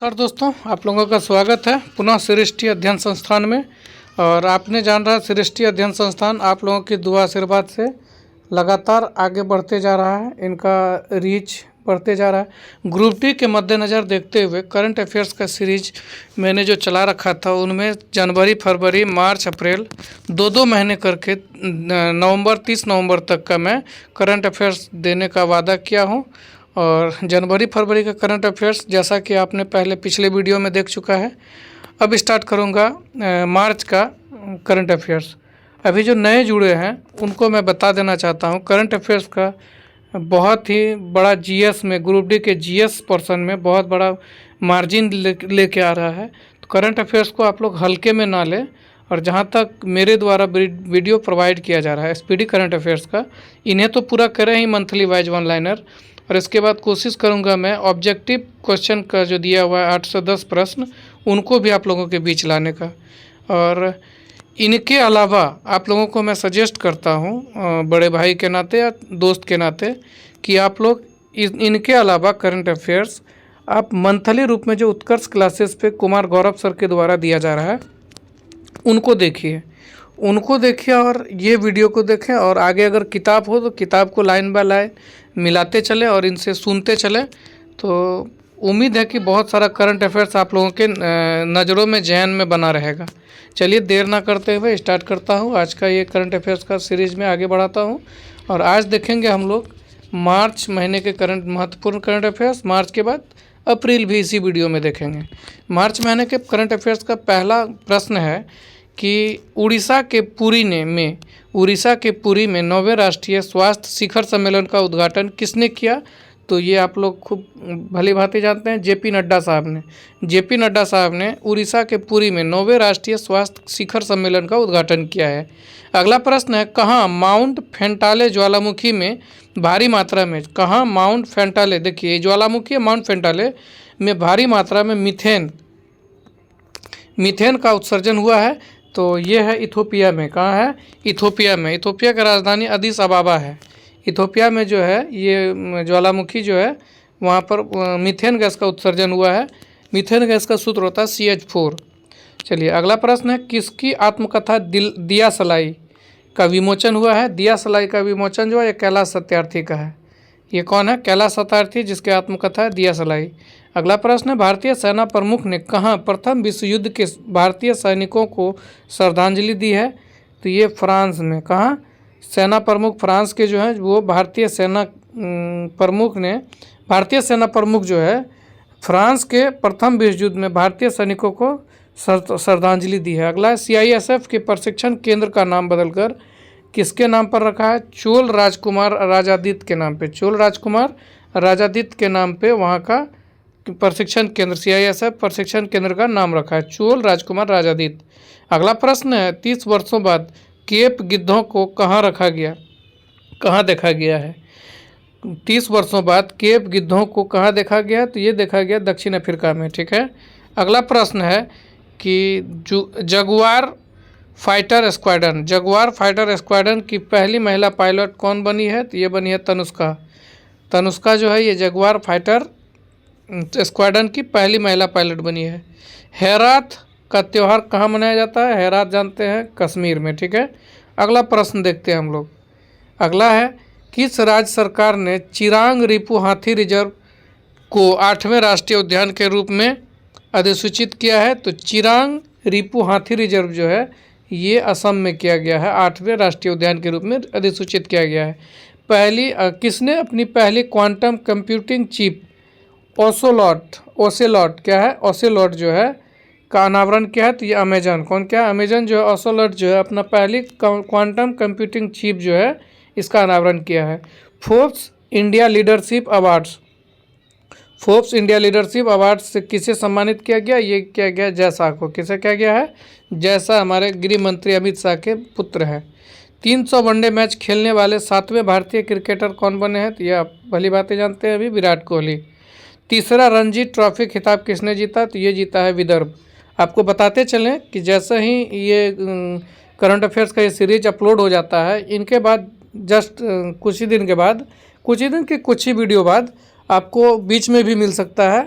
नमस्कार दोस्तों, आप लोगों का स्वागत है पुनः सृष्टि अध्ययन संस्थान में। और आपने जान रहा सृष्टि अध्ययन संस्थान आप लोगों की दुआ आशीर्वाद से लगातार आगे बढ़ते जा रहा है, इनका रीच बढ़ते जा रहा है। ग्रुप डी के मद्देनज़र देखते हुए करंट अफेयर्स का सीरीज मैंने जो चला रखा था उनमें जनवरी, फरवरी, मार्च, अप्रैल दो महीने करके नवंबर 30 नवंबर तक का मैं करंट अफेयर्स देने का वादा किया हूँ। और जनवरी फरवरी का करंट अफेयर्स जैसा कि आपने पहले पिछले वीडियो में देख चुका है, अब स्टार्ट करूंगा मार्च का करंट अफेयर्स। अभी जो नए जुड़े हैं उनको मैं बता देना चाहता हूं, करंट अफेयर्स का बहुत ही बड़ा जीएस में, ग्रुप डी के जीएस पोर्शन में बहुत बड़ा मार्जिन लेके आ रहा है। तो करंट अफेयर्स को आप लोग हल्के में ना लें। और जहां तक मेरे द्वारा वीडियो प्रोवाइड किया जा रहा है एसपीडी करंट अफेयर्स का, इन्हें तो पूरा करें ही मंथली वाइज वन लाइनर। और इसके बाद कोशिश करूंगा मैं ऑब्जेक्टिव क्वेश्चन का जो दिया हुआ है 810 प्रश्न, उनको भी आप लोगों के बीच लाने का। और इनके अलावा आप लोगों को मैं सजेस्ट करता हूं बड़े भाई के नाते या दोस्त के नाते कि आप लोग इनके अलावा करंट अफेयर्स आप मंथली रूप में जो उत्कर्ष क्लासेस पे कुमार गौरव सर के द्वारा दिया जा रहा है उनको देखिए और ये वीडियो को देखें। और आगे अगर किताब हो तो किताब को लाइन बाय लाइन मिलाते चले और इनसे सुनते चले। तो उम्मीद है कि बहुत सारा करंट अफेयर्स आप लोगों के नज़रों में, जहन में बना रहेगा। चलिए देर ना करते हुए स्टार्ट करता हूँ आज का ये करंट अफेयर्स का सीरीज़ में आगे बढ़ाता हूँ। और आज देखेंगे हम लोग मार्च महीने के महत्वपूर्ण करंट अफेयर्स। मार्च के बाद अप्रैल भी इसी वीडियो में देखेंगे। मार्च महीने के करंट अफेयर्स का पहला प्रश्न है कि उड़ीसा के पुरी में 9वें राष्ट्रीय स्वास्थ्य शिखर सम्मेलन का उद्घाटन किसने किया? तो ये आप लोग खूब भली भांति जानते हैं, जेपी नड्डा साहब ने उड़ीसा के पुरी में 9वें राष्ट्रीय स्वास्थ्य शिखर सम्मेलन का उद्घाटन किया है। अगला प्रश्न है, कहाँ माउंट फेंटाले ज्वालामुखी में भारी मात्रा में, कहाँ माउंट फेंटाले, देखिए ज्वालामुखी है माउंट फेंटाले में भारी मात्रा में मीथेन का उत्सर्जन हुआ है। तो ये है इथोपिया में। कहाँ है? इथोपिया में। इथोपिया का राजधानी अदिस अबाबा है। इथोपिया में जो है ये ज्वालामुखी जो है वहाँ पर मीथेन गैस का उत्सर्जन हुआ है। मीथेन गैस का सूत्र होता है CH4। चलिए अगला प्रश्न है, किसकी आत्मकथा दिया सलाई का विमोचन हुआ है? दिया सलाई का विमोचन जो है ये कैलाश सत्यार्थी का है। ये कौन है? कैलाश सत्यार्थी, जिसकी आत्मकथा है दिया सलाई। अगला प्रश्न है, भारतीय सेना प्रमुख ने कहाँ प्रथम विश्व युद्ध के भारतीय सैनिकों को श्रद्धांजलि दी है? तो ये फ्रांस में। कहाँ? सेना प्रमुख फ्रांस के जो है वो भारतीय सेना प्रमुख जो है फ्रांस के प्रथम विश्व युद्ध में भारतीय सैनिकों को श्रद्धांजलि दी है। अगला है, CISF के प्रशिक्षण केंद्र का नाम बदलकर किसके नाम पर रखा है? चोल राजकुमार राजादित्य के नाम पे। चोल राजकुमार राजादित्य के नाम पे वहाँ का प्रशिक्षण केंद्र, CISF प्रशिक्षण केंद्र का नाम रखा है चोल राजकुमार राजादित्य। अगला प्रश्न है, 30 वर्षों बाद केप गिद्धों को कहाँ देखा गया है? 30 वर्षों बाद केप गिद्धों को कहाँ देखा गया? तो ये देखा गया दक्षिण अफ्रीका में। ठीक है। अगला प्रश्न है कि जगुआर फाइटर स्क्वाड्रन की पहली महिला पायलट कौन बनी है? तो ये बनी है तनुष्का जो है ये जगुआर फाइटर स्क्वाड्रन की पहली महिला पायलट बनी है। हेरात का त्यौहार कहाँ मनाया जाता है? हेरात जानते हैं कश्मीर में। ठीक है। अगला प्रश्न देखते हैं हम लोग। अगला है, किस राज्य सरकार ने चिरांग रिपु हाथी रिजर्व को 8वें राष्ट्रीय उद्यान के रूप में अधिसूचित किया है? तो चिरांग रिपु हाथी रिजर्व जो है ये असम में किया गया है, 8वें राष्ट्रीय उद्यान के रूप में अधिसूचित किया गया है। किसने अपनी पहली क्वांटम कंप्यूटिंग चिप ओसेलॉट जो है का अनावरण किया है? तो ये अमेजन। कौन क्या? अमेजन जो है ओसेलॉट जो है अपना पहली क्वांटम कंप्यूटिंग चिप जो है इसका अनावरण किया है। फोर्ब्स इंडिया लीडरशिप अवार्ड से किसे सम्मानित किया गया? ये किया गया जयशाह को। किसे किया गया है? जयशाह हमारे गृह मंत्री अमित शाह के पुत्र हैं। 300 वनडे मैच खेलने वाले 7वें भारतीय क्रिकेटर कौन बने हैं? तो ये आप भली बातें जानते हैं अभी, विराट कोहली। तीसरा रणजी ट्रॉफी खिताब किसने जीता? तो ये जीता है विदर्भ। आपको बताते चलें कि जैसे ही ये करंट अफेयर्स का ये सीरीज अपलोड हो जाता है, इनके बाद जस्ट कुछ ही दिन के वीडियो बाद आपको बीच में भी मिल सकता है।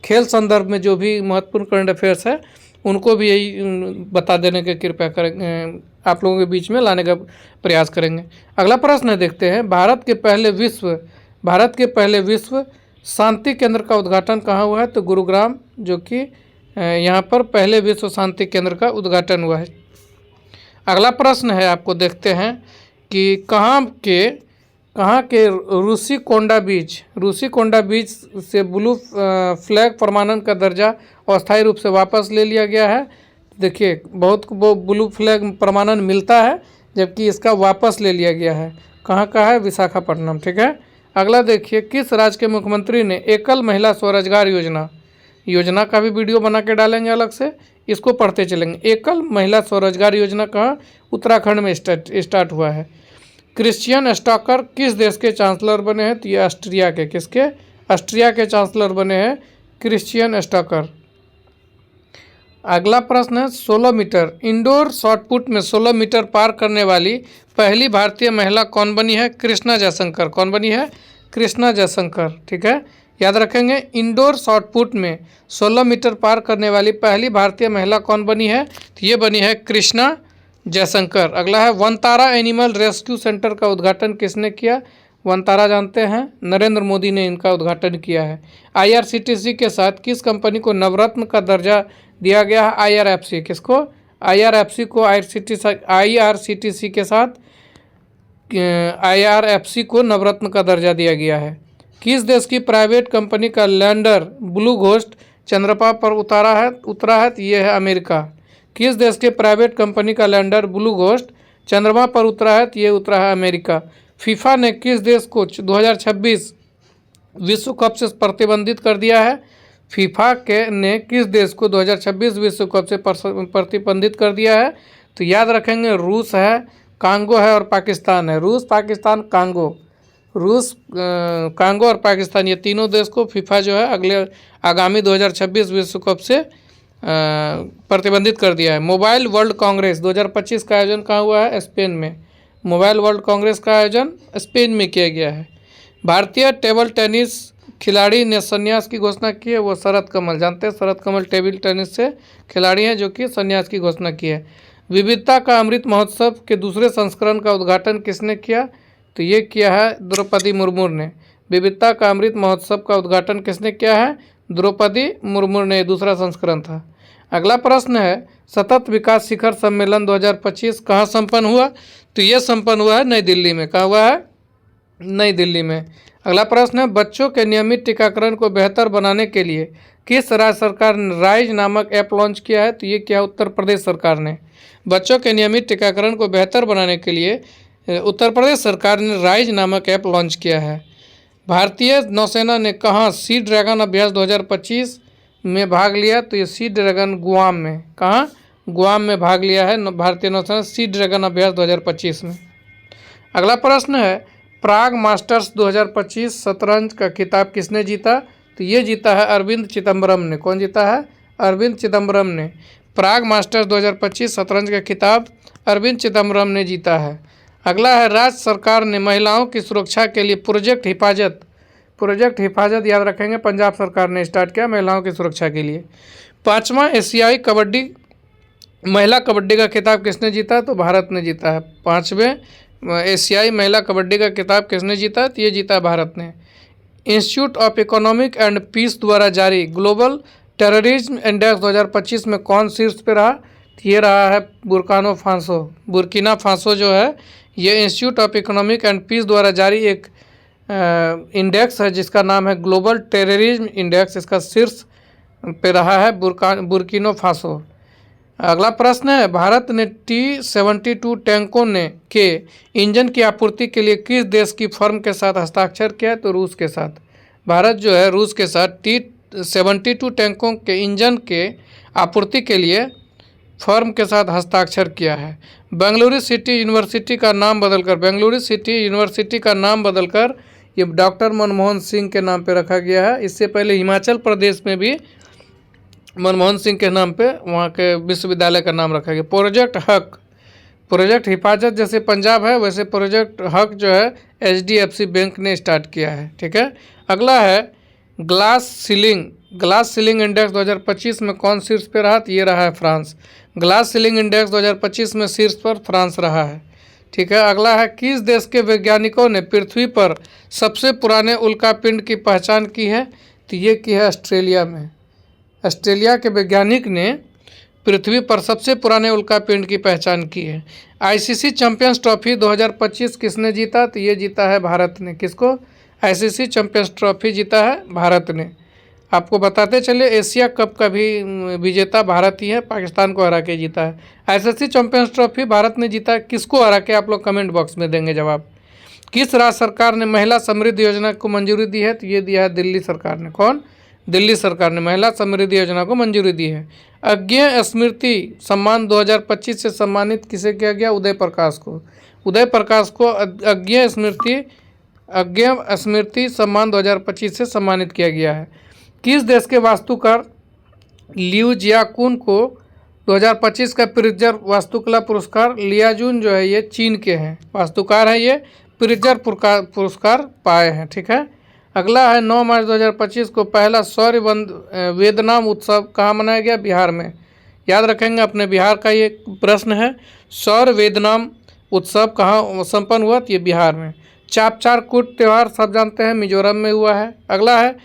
खेल संदर्भ में जो भी महत्वपूर्ण करंट अफेयर्स है उनको भी यही बता देने की कृपया करेंगे, आप लोगों के बीच में लाने का प्रयास करेंगे। अगला प्रश्न देखते हैं, भारत के पहले विश्व शांति केंद्र का उद्घाटन कहाँ हुआ है? तो गुरुग्राम, जो कि यहाँ पर पहले विश्व शांति केंद्र का उद्घाटन हुआ है। अगला प्रश्न है, आपको देखते हैं कि कहाँ के रूसी-कोंडा बीच से ब्लू फ्लैग प्रमाणन का दर्जा अस्थायी रूप से वापस ले लिया गया है। देखिए, बहुत वो ब्लू फ्लैग प्रमाणन मिलता है जबकि इसका वापस ले लिया गया है। कहाँ का है? विशाखापट्टनम। ठीक है। अगला देखिए, किस राज्य के मुख्यमंत्री ने एकल महिला स्वरोजगार योजना का भी वीडियो बना के डालेंगे अलग से, इसको पढ़ते चलेंगे। एकल महिला स्वरोजगार योजना कहाँ? उत्तराखंड में स्टार्ट हुआ है। क्रिश्चियन स्टॉकर किस देश के चांसलर बने हैं? तो ये ऑस्ट्रिया के, किसके? ऑस्ट्रिया के चांसलर बने हैं क्रिश्चियन स्टॉकर। अगला प्रश्न है, 16 मीटर इंडोर शॉटपुट में 16 मीटर पार करने वाली पहली भारतीय महिला कौन बनी है? कृष्णा जयशंकर। कौन बनी है? कृष्णा जयशंकर। ठीक है, याद रखेंगे। इंडोर शॉटपुट में 16 मीटर पार करने वाली पहली भारतीय महिला कौन बनी है? तो ये बनी है कृष्णा जयशंकर। अगला है, वनतारा एनिमल रेस्क्यू सेंटर का उद्घाटन किसने किया? वनतारा जानते हैं, नरेंद्र मोदी ने इनका उद्घाटन किया है। IRCTC के साथ किस कंपनी को नवरत्न का दर्जा दिया गया है? IRFC। किसको? IRFC को IRCTC के साथ IRFC को नवरत्न का दर्जा दिया गया है। किस देश की प्राइवेट कंपनी का लैंडर ब्लू घोस्ट चंद्रमा पर उतरा है? तो ये है अमेरिका। किस देश के प्राइवेट कंपनी का लैंडर ब्लू घोस्ट चंद्रमा पर उतरा है? तो ये उतरा है अमेरिका। फीफा ने किस देश को 2026 विश्व कप से प्रतिबंधित कर दिया है? फीफा ने किस देश को 2026 विश्व कप से प्रतिबंधित कर दिया है? तो याद रखेंगे, रूस है, कांगो है और पाकिस्तान है। रूस, पाकिस्तान, कांगो। कांगो और पाकिस्तान, ये तीनों देश को फीफा जो है आगामी 2026 विश्व कप से प्रतिबंधित कर दिया है। मोबाइल वर्ल्ड कांग्रेस 2025 का आयोजन कहाँ हुआ है? स्पेन में। मोबाइल वर्ल्ड कांग्रेस का आयोजन स्पेन में किया गया है। भारतीय टेबल टेनिस खिलाड़ी ने संन्यास की घोषणा की है, वो शरत कमल। जानते हैं, शरत कमल टेबल टेनिस से खिलाड़ी हैं जो कि संन्यास की घोषणा की है। विविधता का अमृत महोत्सव के दूसरे संस्करण का उद्घाटन किसने किया? तो ये किया है द्रौपदी मुर्मू ने। विविधता का अमृत महोत्सव का उद्घाटन किसने किया है? द्रौपदी मुर्मू ने। दूसरा संस्करण था। अगला प्रश्न है, सतत विकास शिखर सम्मेलन 2025 कहाँ संपन्न हुआ? तो ये संपन्न हुआ है नई दिल्ली में। कहाँ हुआ है? नई दिल्ली में। अगला प्रश्न है, बच्चों के नियमित टीकाकरण को बेहतर बनाने के लिए किस राज्य सरकार ने राइज नामक ऐप लॉन्च किया है? तो ये क्या? उत्तर प्रदेश सरकार ने। बच्चों के नियमित टीकाकरण को बेहतर बनाने के लिए उत्तर प्रदेश सरकार ने राइज नामक ऐप लॉन्च किया है। भारतीय नौसेना ने कहाँ सी ड्रैगन अभ्यास 2025 में भाग लिया? तो ये सी ड्रैगन गुआम में। कहाँ? गुआम में भाग लिया है भारतीय नौसेना सी ड्रैगन अभ्यास 2025 में। अगला प्रश्न है, प्राग मास्टर्स 2025 शतरंज का खिताब किसने जीता? तो ये जीता है अरविंद चिदम्बरम ने। कौन जीता है? अरविंद चिदम्बरम ने। प्राग मास्टर्स 2025 शतरंज का खिताब अरविंद चिदम्बरम ने जीता है। अगला है, राज्य सरकार ने महिलाओं की सुरक्षा के लिए प्रोजेक्ट हिफाजत याद रखेंगे, पंजाब सरकार ने स्टार्ट किया महिलाओं की सुरक्षा के लिए। 5वां एशियाई महिला कबड्डी का खिताब किसने जीता? तो भारत ने जीता है। 5वें एशियाई महिला कबड्डी का खिताब किसने जीता? तो ये जीता भारत ने। Institute of economic and peace द्वारा जारी ग्लोबल टेररिज्म इंडेक्स 2025 में कौन शीर्ष पे रहा? तो ये रहा है बुर्किना फासो जो है, ये institute of economic and peace द्वारा जारी एक इंडेक्स है जिसका नाम है ग्लोबल टेररिज्म इंडेक्स। इसका शीर्ष पे रहा है बुर्किना फासो। अगला प्रश्न है, भारत ने T-72 टैंकों के इंजन की आपूर्ति के लिए किस देश की फर्म के साथ हस्ताक्षर किया है? तो रूस के साथ। भारत जो है रूस के साथ T-72 टैंकों के इंजन के आपूर्ति के लिए फर्म के साथ हस्ताक्षर किया है। बेंगलुरु सिटी यूनिवर्सिटी का नाम बदलकर ये डॉक्टर मनमोहन सिंह के नाम पे रखा गया है। इससे पहले हिमाचल प्रदेश में भी मनमोहन सिंह के नाम पे वहाँ के विश्वविद्यालय का नाम रखा गया। प्रोजेक्ट हिफाजत जैसे पंजाब है वैसे प्रोजेक्ट हक जो है HDFC बैंक ने स्टार्ट किया है। ठीक है, अगला है ग्लास सीलिंग इंडेक्स 2025 में कौन शीर्ष पे रहा? तो ये रहा है फ्रांस। ग्लास सीलिंग इंडेक्स 2025 में शीर्ष पर फ्रांस रहा है। ठीक है, अगला है किस देश के वैज्ञानिकों ने पृथ्वी पर सबसे पुराने उल्कापिंड की पहचान की है? तो ये की है ऑस्ट्रेलिया में। ऑस्ट्रेलिया के वैज्ञानिक ने पृथ्वी पर सबसे पुराने उल्कापिंड की पहचान की है। ICC चैंपियंस ट्रॉफी 2025 किसने जीता? तो ये जीता है भारत ने। किसको? ICC चैंपियंस ट्रॉफी जीता है भारत ने। आपको बताते चले एशिया कप का भी विजेता भारत ही है, पाकिस्तान को हरा के जीता है। ICC चैंपियंस ट्रॉफी भारत ने जीता, किसको हरा के? आप लोग कमेंट बॉक्स में देंगे जवाब। किस राज्य सरकार ने महिला समृद्धि योजना को मंजूरी दी है? तो ये दिया है दिल्ली सरकार ने। कौन? दिल्ली सरकार ने महिला समृद्धि योजना को मंजूरी दी है। अज्ञेय स्मृति सम्मान 2025 से सम्मानित किसे किया गया? उदय प्रकाश को। उदय प्रकाश को अज्ञेय स्मृति सम्मान 2025 से सम्मानित किया गया है। किस देश के वास्तुकार लियू जियाकुन को 2025 का प्रिट्जर वास्तुकला पुरस्कार? लियाजुन जो है ये चीन के हैं, वास्तुकार है, ये प्रिट्जर पुरस्कार पाए हैं। ठीक है, अगला है 9 मार्च 2025 को पहला सौर वेदनाम उत्सव कहाँ मनाया गया? बिहार में। याद रखेंगे, अपने बिहार का ये प्रश्न है। सौर वेदनाम उत्सव कहाँ संपन्न हुआ? तो ये बिहार में। चापचारकूट त्यौहार सब जानते हैं, मिजोरम में हुआ है। अगला है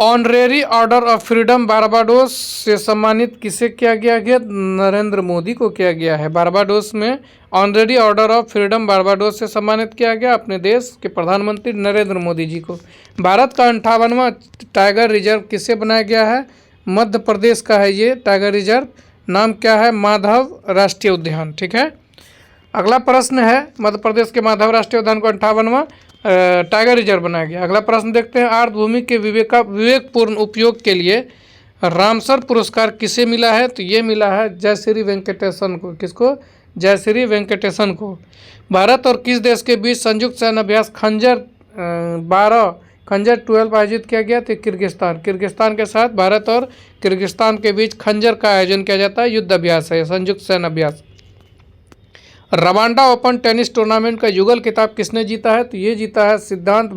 honorary order of freedom Barbados से सम्मानित किसे किया गया? नरेंद्र मोदी को किया गया है। बारबाडोस में honorary order of freedom Barbados से सम्मानित किया गया अपने देश के प्रधानमंत्री नरेंद्र मोदी जी को। भारत का 58वां टाइगर रिजर्व किसे बनाया गया है? मध्य प्रदेश का है ये टाइगर रिजर्व, नाम क्या है? माधव राष्ट्रीय उद्यान। ठीक है, अगला प्रश्न है मध्य प्रदेश के माधव राष्ट्रीय उद्यान को 58वां टाइगर रिजर्व बनाया गया। अगला प्रश्न देखते हैं, आर्द्रभूमि के विवेकपूर्ण उपयोग के लिए रामसर पुरस्कार किसे मिला है? तो ये मिला है जयश्री वेंकटेशन को। किसको? जयश्री वेंकटेशन को। भारत और किस देश के बीच संयुक्त सैन्य अभ्यास खंजर 12 आयोजित किया गया? तो किर्गिस्तान के साथ भारत और किर्गिस्तान के बीच खंजर का आयोजन किया जाता है, युद्ध अभ्यास है, संयुक्त सैन्य अभ्यास। रवांडा ओपन टेनिस टूर्नामेंट का युगल खिताब किसने जीता है? तो ये जीता है सिद्धांत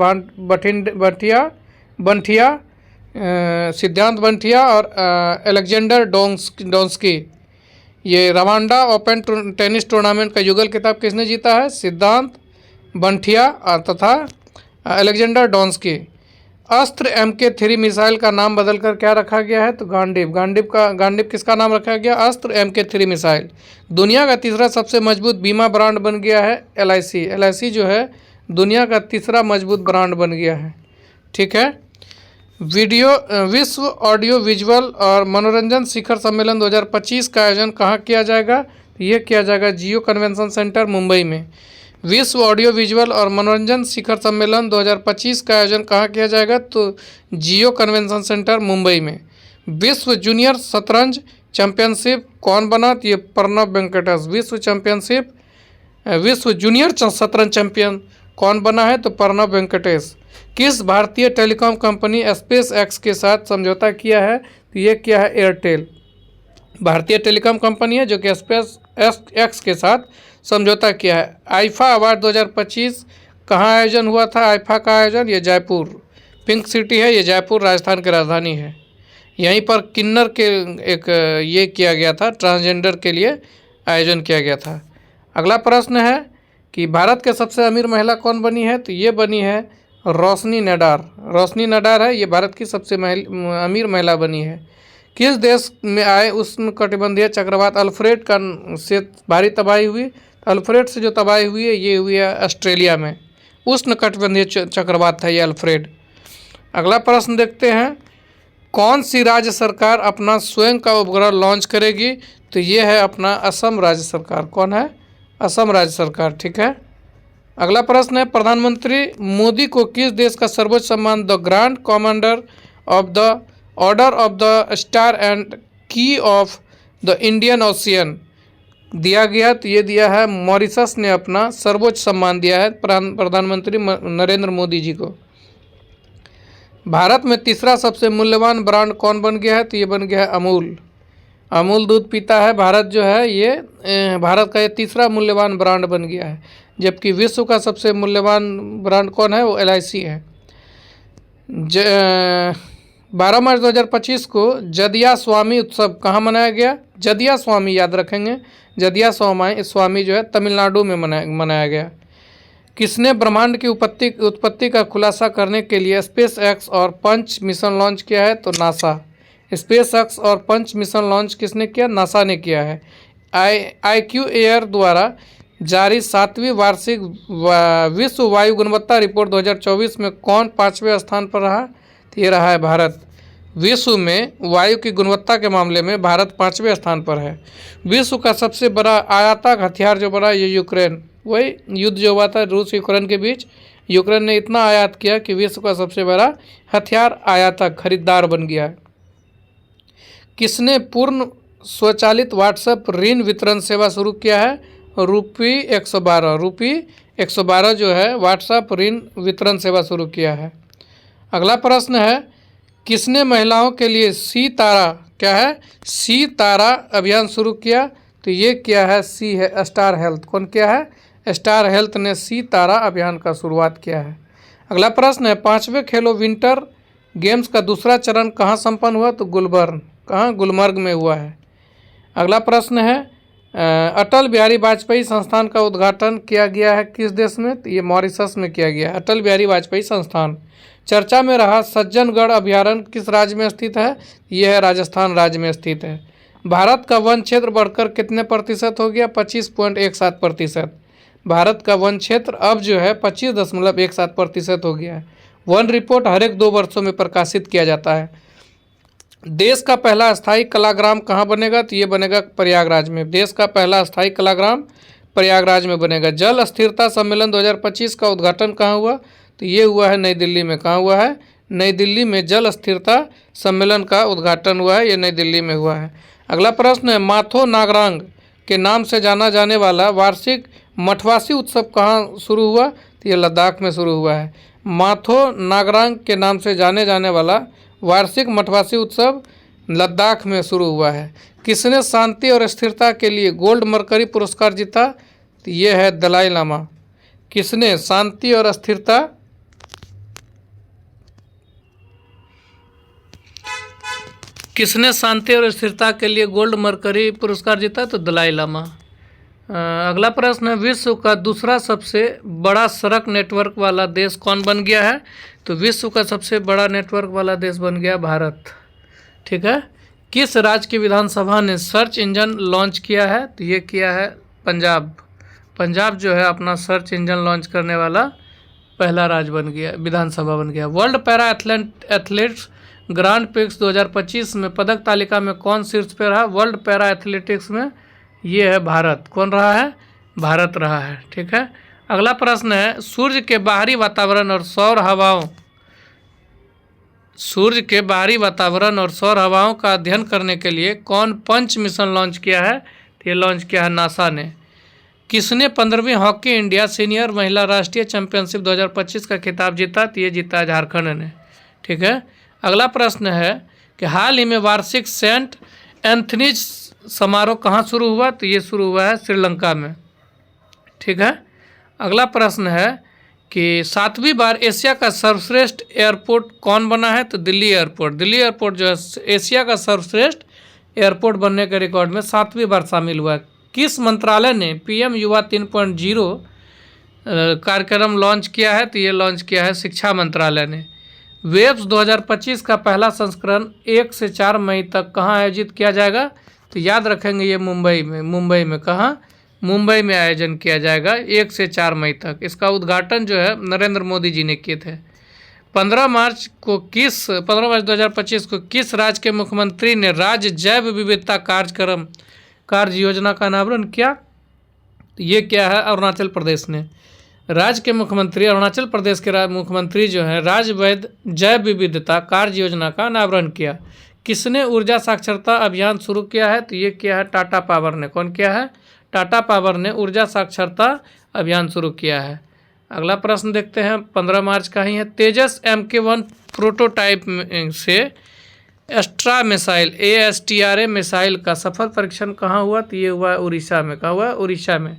बंठिया और अलेक्जेंडर डोंस्की। ये रवांडा ओपन टेनिस टूर्नामेंट का युगल खिताब किसने जीता है? सिद्धांत बंठिया तथा अलेक्जेंडर डोंस्की। अस्त्र MK3 मिसाइल का नाम बदलकर क्या रखा गया है? तो गांडीव किसका नाम रखा गया? अस्त्र MK3 मिसाइल। दुनिया का तीसरा सबसे मजबूत बीमा ब्रांड बन गया है LIC जो है दुनिया का तीसरा मजबूत ब्रांड बन गया है। ठीक है, विश्व ऑडियो विजुअल और मनोरंजन शिखर सम्मेलन 2025 का आयोजन कहाँ किया जाएगा? ये किया जाएगा जियो कन्वेंशन सेंटर मुंबई में। विश्व ऑडियो विजुअल और मनोरंजन शिखर सम्मेलन 2025 का आयोजन कहाँ किया जाएगा? तो जियो कन्वेंशन सेंटर मुंबई में। विश्व जूनियर शतरंज चैंपियनशिप कौन बना? तो ये प्रणव वेंकटेश। विश्व जूनियर शतरंज चैंपियन कौन बना है? तो प्रणव वेंकटेश। किस भारतीय टेलीकॉम कंपनी SpaceX के साथ समझौता किया है? तो ये किया है एयरटेल। भारतीय टेलीकॉम कंपनी है जो कि SpaceX के साथ समझौता किया है। आईफा अवार्ड 2025 कहाँ आयोजन हुआ था? आईफा का आयोजन ये जयपुर, पिंक सिटी है, ये जयपुर राजस्थान की राजधानी है। यहीं पर किन्नर के एक ये किया गया था, ट्रांसजेंडर के लिए आयोजन किया गया था। अगला प्रश्न है कि भारत के सबसे अमीर महिला कौन बनी है? तो ये बनी है रोशनी नडार है, ये भारत की सबसे अमीर महिला बनी है। किस देश में आए उष्णकटिबंधीय चक्रवात अल्फ्रेड से भारी तबाही हुई? अल्फ्रेड से जो तबाही हुई है ये हुई है ऑस्ट्रेलिया में, उष्णकटिबंधीय चक्रवात था ये अल्फ्रेड। अगला प्रश्न देखते हैं, कौन सी राज्य सरकार अपना स्वयं का उपग्रह लॉन्च करेगी? तो ये है अपना असम राज्य सरकार। कौन है? असम राज्य सरकार। ठीक है, अगला प्रश्न है, प्रधानमंत्री मोदी को किस देश का सर्वोच्च सम्मान the grand commander of the order of the star and की ऑफ द इंडियन ओशियन दिया गया? तो ये दिया है मॉरिशस ने अपना सर्वोच्च सम्मान दिया है प्रधानमंत्री नरेंद्र मोदी जी को। भारत में तीसरा सबसे मूल्यवान ब्रांड कौन बन गया है? तो ये बन गया है अमूल दूध पीता है भारत जो है ये भारत का ये तीसरा मूल्यवान ब्रांड बन गया है। जबकि विश्व का सबसे मूल्यवान ब्रांड कौन है, वो LIC है। 12 मार्च 2025 को जदिया स्वामी उत्सव कहाँ मनाया गया? जदिया स्वामी याद रखेंगे, जदिया स्वामी जो है तमिलनाडु में मनाया गया। किसने ब्रह्मांड की उत्पत्ति का खुलासा करने के लिए SpaceX और पंच मिशन लॉन्च किया है? तो नासा। SpaceX और पंच मिशन लॉन्च किसने किया? नासा ने किया है। IQAir द्वारा जारी 7वीं वार्षिक विश्व वायु गुणवत्ता रिपोर्ट 2024 में कौन 5वें स्थान पर रहा? तो ये रहा है भारत। विश्व में वायु की गुणवत्ता के मामले में भारत 5वें स्थान पर है। विश्व का सबसे बड़ा आयातक हथियार जो बना ये यूक्रेन, वही युद्ध जो हुआ था रूस यूक्रेन के बीच, यूक्रेन ने इतना आयात किया कि विश्व का सबसे बड़ा हथियार आयातक खरीदार बन गया है। किसने पूर्ण स्वचालित व्हाट्सएप ऋण वितरण सेवा शुरू किया है? रुपी 112 जो है व्हाट्सएप ऋण वितरण सेवा शुरू किया है। अगला प्रश्न है, किसने महिलाओं के लिए सी तारा, क्या है, सी तारा अभियान शुरू किया? तो ये क्या है? सी है स्टार हेल्थ। कौन क्या है? स्टार हेल्थ ने सी तारा अभियान का शुरुआत किया है। अगला प्रश्न है, 5वें खेलो विंटर गेम्स का दूसरा चरण कहाँ संपन्न हुआ? तो गुलमर्ग में हुआ है। अगला प्रश्न है, अटल बिहारी वाजपेयी संस्थान का उद्घाटन किया गया है किस देश में? तो ये मॉरिशस में किया गया है, अटल बिहारी वाजपेयी संस्थान। चर्चा में रहा सज्जनगढ़ अभयारण्य किस राज्य में स्थित है? यह है राजस्थान राज्य में स्थित है। भारत का वन क्षेत्र बढ़कर कितने प्रतिशत हो गया? 25.17%। भारत का वन क्षेत्र अब जो है 25.17% हो गया है। वन रिपोर्ट हर एक 2 वर्षों में प्रकाशित किया जाता है। देश का पहला अस्थायी कलाग्राम कहाँ बनेगा? तो ये बनेगा प्रयागराज में। देश का पहला अस्थायी कलाग्राम प्रयागराज में बनेगा। जल स्थिरता सम्मेलन 2025 का उद्घाटन कहाँ हुआ? तो ये हुआ है नई दिल्ली में। कहाँ हुआ है? नई दिल्ली में जल स्थिरता सम्मेलन का उद्घाटन हुआ है, ये नई दिल्ली में हुआ है। अगला प्रश्न है, माथो नागरांग के नाम से जाना जाने वाला वार्षिक मठवासी उत्सव कहाँ शुरू हुआ? तो ये लद्दाख में शुरू हुआ है। माथो नागरांग के नाम से जाने जाने वाला वार्षिक मठवासी उत्सव लद्दाख में शुरू हुआ है। किसने शांति और स्थिरता के लिए गोल्ड मरकरी पुरस्कार जीता? तो ये है दलाई लामा। किसने शांति और स्थिरता के लिए गोल्ड मरकरी पुरस्कार जीता? तो दलाई लामा। अगला प्रश्न है, विश्व का दूसरा सबसे बड़ा सड़क नेटवर्क वाला देश कौन बन गया है? तो विश्व का सबसे बड़ा नेटवर्क वाला देश बन गया भारत। ठीक है। किस राज्य की विधानसभा ने सर्च इंजन लॉन्च किया है? तो ये किया है पंजाब। पंजाब जो है अपना सर्च इंजन लॉन्च करने वाला पहला राज्य बन गया, विधानसभा बन गया। World para athletes grand prix 2025 में पदक तालिका में कौन शीर्ष पे रहा? वर्ल्ड पैरा एथलेटिक्स में ये है भारत। कौन रहा है? भारत रहा है। ठीक है। अगला प्रश्न है, सूर्य के बाहरी वातावरण और सौर हवाओं का अध्ययन करने के लिए कौन पंच मिशन लॉन्च किया है? ये लॉन्च किया है नासा ने। किसने 15वीं हॉकी इंडिया सीनियर महिला राष्ट्रीय चैंपियनशिप 2025 का खिताब जीता? तो ये जीता झारखंड ने। ठीक है। अगला प्रश्न है कि हाल ही में वार्षिक सेंट एंथनीज समारोह कहाँ शुरू हुआ? तो ये शुरू हुआ है श्रीलंका में। ठीक है। अगला प्रश्न है कि 7वीं बार एशिया का सर्वश्रेष्ठ एयरपोर्ट कौन बना है? तो दिल्ली एयरपोर्ट। दिल्ली एयरपोर्ट जो है एशिया का सर्वश्रेष्ठ एयरपोर्ट बनने के रिकॉर्ड में 7वीं बार शामिल हुआ है। किस मंत्रालय ने PM युवा 3.0 कार्यक्रम लॉन्च किया है? तो ये लॉन्च किया है शिक्षा मंत्रालय ने। वेब्स 2025 का पहला संस्करण 1 से 4 मई तक कहाँ आयोजित किया जाएगा? तो याद रखेंगे ये मुंबई में। कहाँ? मुंबई में आयोजन किया जाएगा 1 से 4 मई तक। इसका उद्घाटन जो है नरेंद्र मोदी जी ने किए थे। 15 मार्च 2025 को किस राज्य के मुख्यमंत्री ने राज्य जैव विविधता कार्य योजना का अनावरण किया? ये क्या है? अरुणाचल प्रदेश ने। राज्य के मुख्यमंत्री, अरुणाचल प्रदेश के मुख्यमंत्री जो हैं राज्य जैव विविधता कार्य योजना का अनावरण किया। किसने ऊर्जा साक्षरता अभियान शुरू किया है? तो ये किया है टाटा पावर ने। कौन किया है? टाटा पावर ने ऊर्जा साक्षरता अभियान शुरू किया है। अगला प्रश्न देखते हैं, 15 मार्च का ही है। तेजस MK1 प्रोटोटाइप से एस्ट्रा मिसाइल ASTRA मिसाइल का सफल परीक्षण कहाँ हुआ? तो ये हुआ उड़ीसा में। कहाँ हुआ? उड़ीसा में।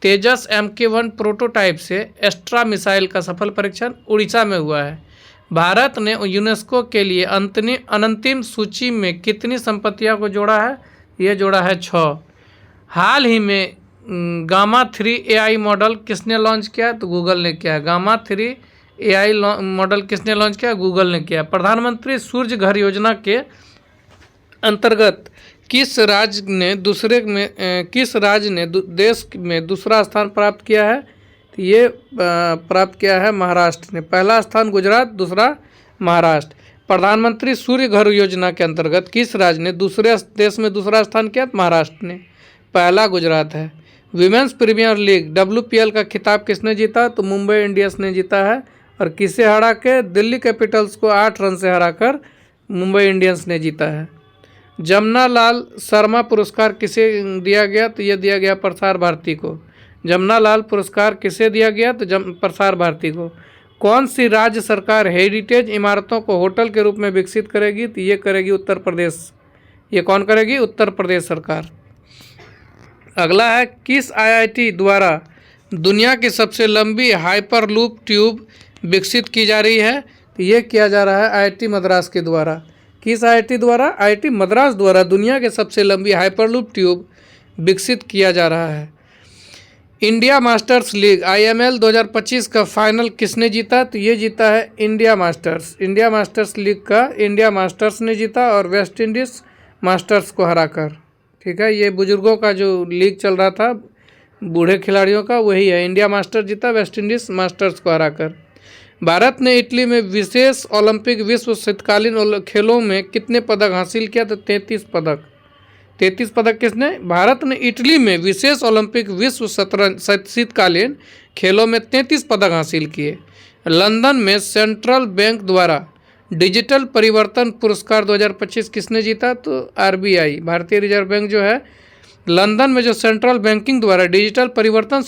तेजस MK1 प्रोटोटाइप से एस्ट्रा मिसाइल का सफल परीक्षण उड़ीसा में हुआ है। भारत ने यूनेस्को के लिए अंतिम सूची में कितनी संपत्तियों को जोड़ा है? ये जोड़ा है 6। हाल ही में गामा 3 AI मॉडल किसने लॉन्च किया? तो गूगल ने किया। गामा 3 AI मॉडल किसने लॉन्च किया? गूगल ने किया। प्रधानमंत्री सूर्य घर योजना के अंतर्गत किस राज्य ने देश में दूसरा स्थान प्राप्त किया है? तो ये प्राप्त किया है महाराष्ट्र ने। पहला स्थान गुजरात, दूसरा महाराष्ट्र। प्रधानमंत्री सूर्य घर योजना के अंतर्गत किस राज्य ने दूसरे देश में दूसरा स्थान किया? महाराष्ट्र ने। पहला गुजरात है। विमेंस प्रीमियर लीग WPL का खिताब किसने जीता? तो मुंबई इंडियंस ने जीता है। और किसे हरा के? दिल्ली कैपिटल्स को 8 रन से हराकर मुंबई इंडियंस ने जीता है। जमनालाल शर्मा पुरस्कार किसे दिया गया? तो ये दिया गया प्रसार भारती को। जमनालाल पुरस्कार किसे दिया गया? तो प्रसार भारती को। कौन सी राज्य सरकार हेरिटेज इमारतों को होटल के रूप में विकसित करेगी? तो ये करेगी उत्तर प्रदेश। ये कौन करेगी? उत्तर प्रदेश सरकार। अगला है, किस IIT द्वारा दुनिया की सबसे लंबी हाइपरलूप ट्यूब विकसित की जा रही है? तो ये किया जा रहा है IIT मद्रास के द्वारा। किस IIT द्वारा? IIT मद्रास द्वारा दुनिया के सबसे लंबी हाइपरलूप ट्यूब विकसित किया जा रहा है। इंडिया मास्टर्स लीग IML 2025 का फाइनल किसने जीता? तो ये जीता है India masters. India masters league का इंडिया मास्टर्स ने जीता और वेस्ट इंडीज़ मास्टर्स को हराकर। ठीक है, ये बुजुर्गों का जो लीग चल रहा था बूढ़े खिलाड़ियों का, वही है। इंडिया मास्टर जीता वेस्ट इंडीज़ मास्टर्स को हराकर। भारत ने इटली में विशेष ओलंपिक विश्व शीतकालीन खेलों में कितने पदक हासिल किया? तो 33 पदक। 33 पदक किसने? भारत ने इटली में विशेष ओलंपिक विश्व शीतकालीन खेलों में 33 पदक हासिल किए। लंदन में सेंट्रल बैंक द्वारा डिजिटल परिवर्तन पुरस्कार 2025 किसने जीता? तो RBI, भारतीय रिजर्व बैंक जो है, लंदन में जो सेंट्रल बैंकिंग द्वारा डिजिटल परिवर्तन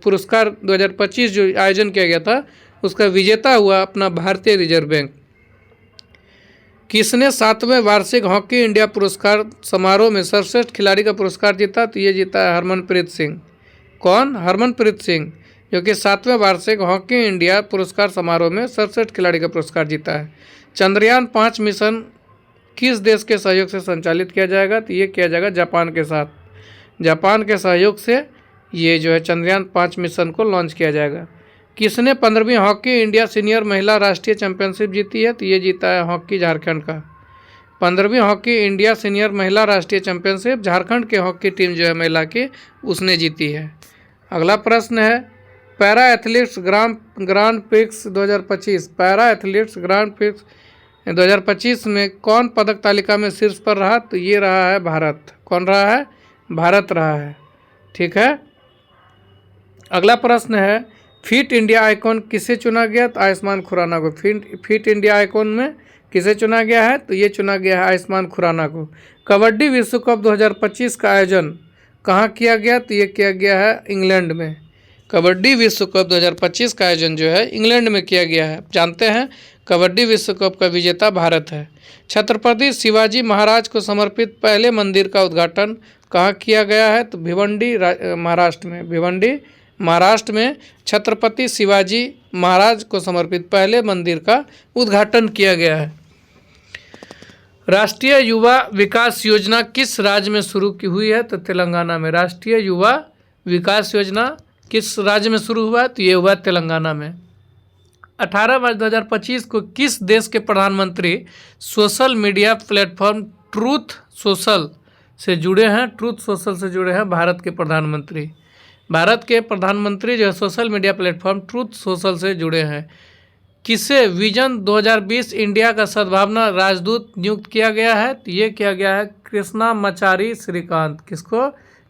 पुरस्कार 2025 जो आयोजन किया गया था, उसका विजेता हुआ अपना भारतीय रिजर्व बैंक। किसने 7वें वार्षिक हॉकी इंडिया पुरस्कार समारोह में सर्वश्रेष्ठ खिलाड़ी का पुरस्कार जीता? तो ये जीता है हरमनप्रीत सिंह। कौन? हरमनप्रीत सिंह, जो कि 7वें वार्षिक हॉकी इंडिया पुरस्कार समारोह में सर्वश्रेष्ठ खिलाड़ी का पुरस्कार जीता है। चंद्रयान 5 मिशन किस देश के सहयोग से संचालित किया जाएगा? तो ये किया जाएगा जापान के साथ। जापान के सहयोग से ये जो है चंद्रयान 5 मिशन को लॉन्च किया जाएगा। किसने 15वीं हॉकी इंडिया सीनियर महिला राष्ट्रीय चैंपियनशिप जीती है? तो ये जीता है हॉकी झारखंड का। 15वीं हॉकी इंडिया सीनियर महिला राष्ट्रीय चैंपियनशिप झारखंड के हॉकी टीम जो है महिला की, उसने जीती है। अगला प्रश्न है, para athletes grand prix 2025 para athletes grand prix 2025 में कौन पदक तालिका में शीर्ष पर रहा? तो ये रहा है भारत। कौन रहा है? भारत रहा है। ठीक है। अगला प्रश्न है, फिट इंडिया आइकॉन किसे चुना गया? तो आयुष्मान खुराना को। फिट इंडिया आइकॉन में किसे चुना गया है? तो ये चुना गया है आयुष्मान खुराना को। कबड्डी विश्व कप 2025 का आयोजन कहाँ किया गया? तो ये किया गया है इंग्लैंड में। कबड्डी विश्व कप 2025 का आयोजन जो है इंग्लैंड में किया गया है। जानते हैं कबड्डी विश्व कप का विजेता भारत है। छत्रपति शिवाजी महाराज को समर्पित पहले मंदिर का उद्घाटन कहाँ किया गया है? तो भिवंडी महाराष्ट्र में। भिवंडी महाराष्ट्र में छत्रपति शिवाजी महाराज को समर्पित पहले मंदिर का उद्घाटन किया गया है। राष्ट्रीय युवा विकास योजना किस राज्य में शुरू की हुई है? तो तेलंगाना में। राष्ट्रीय युवा विकास योजना किस राज्य में शुरू हुआ? तो ये हुआ तेलंगाना में। 18 मार्च 2025 को किस देश के प्रधानमंत्री social media platform truth social से जुड़े हैं? ट्रूथ सोशल से जुड़े हैं भारत के प्रधानमंत्री। भारत के प्रधानमंत्री जो है social media platform truth social से जुड़े हैं। किसे विजन 2020 इंडिया का सद्भावना राजदूत नियुक्त किया गया है? तो ये किया गया है कृष्णामाचारी श्रीकांत। किसको?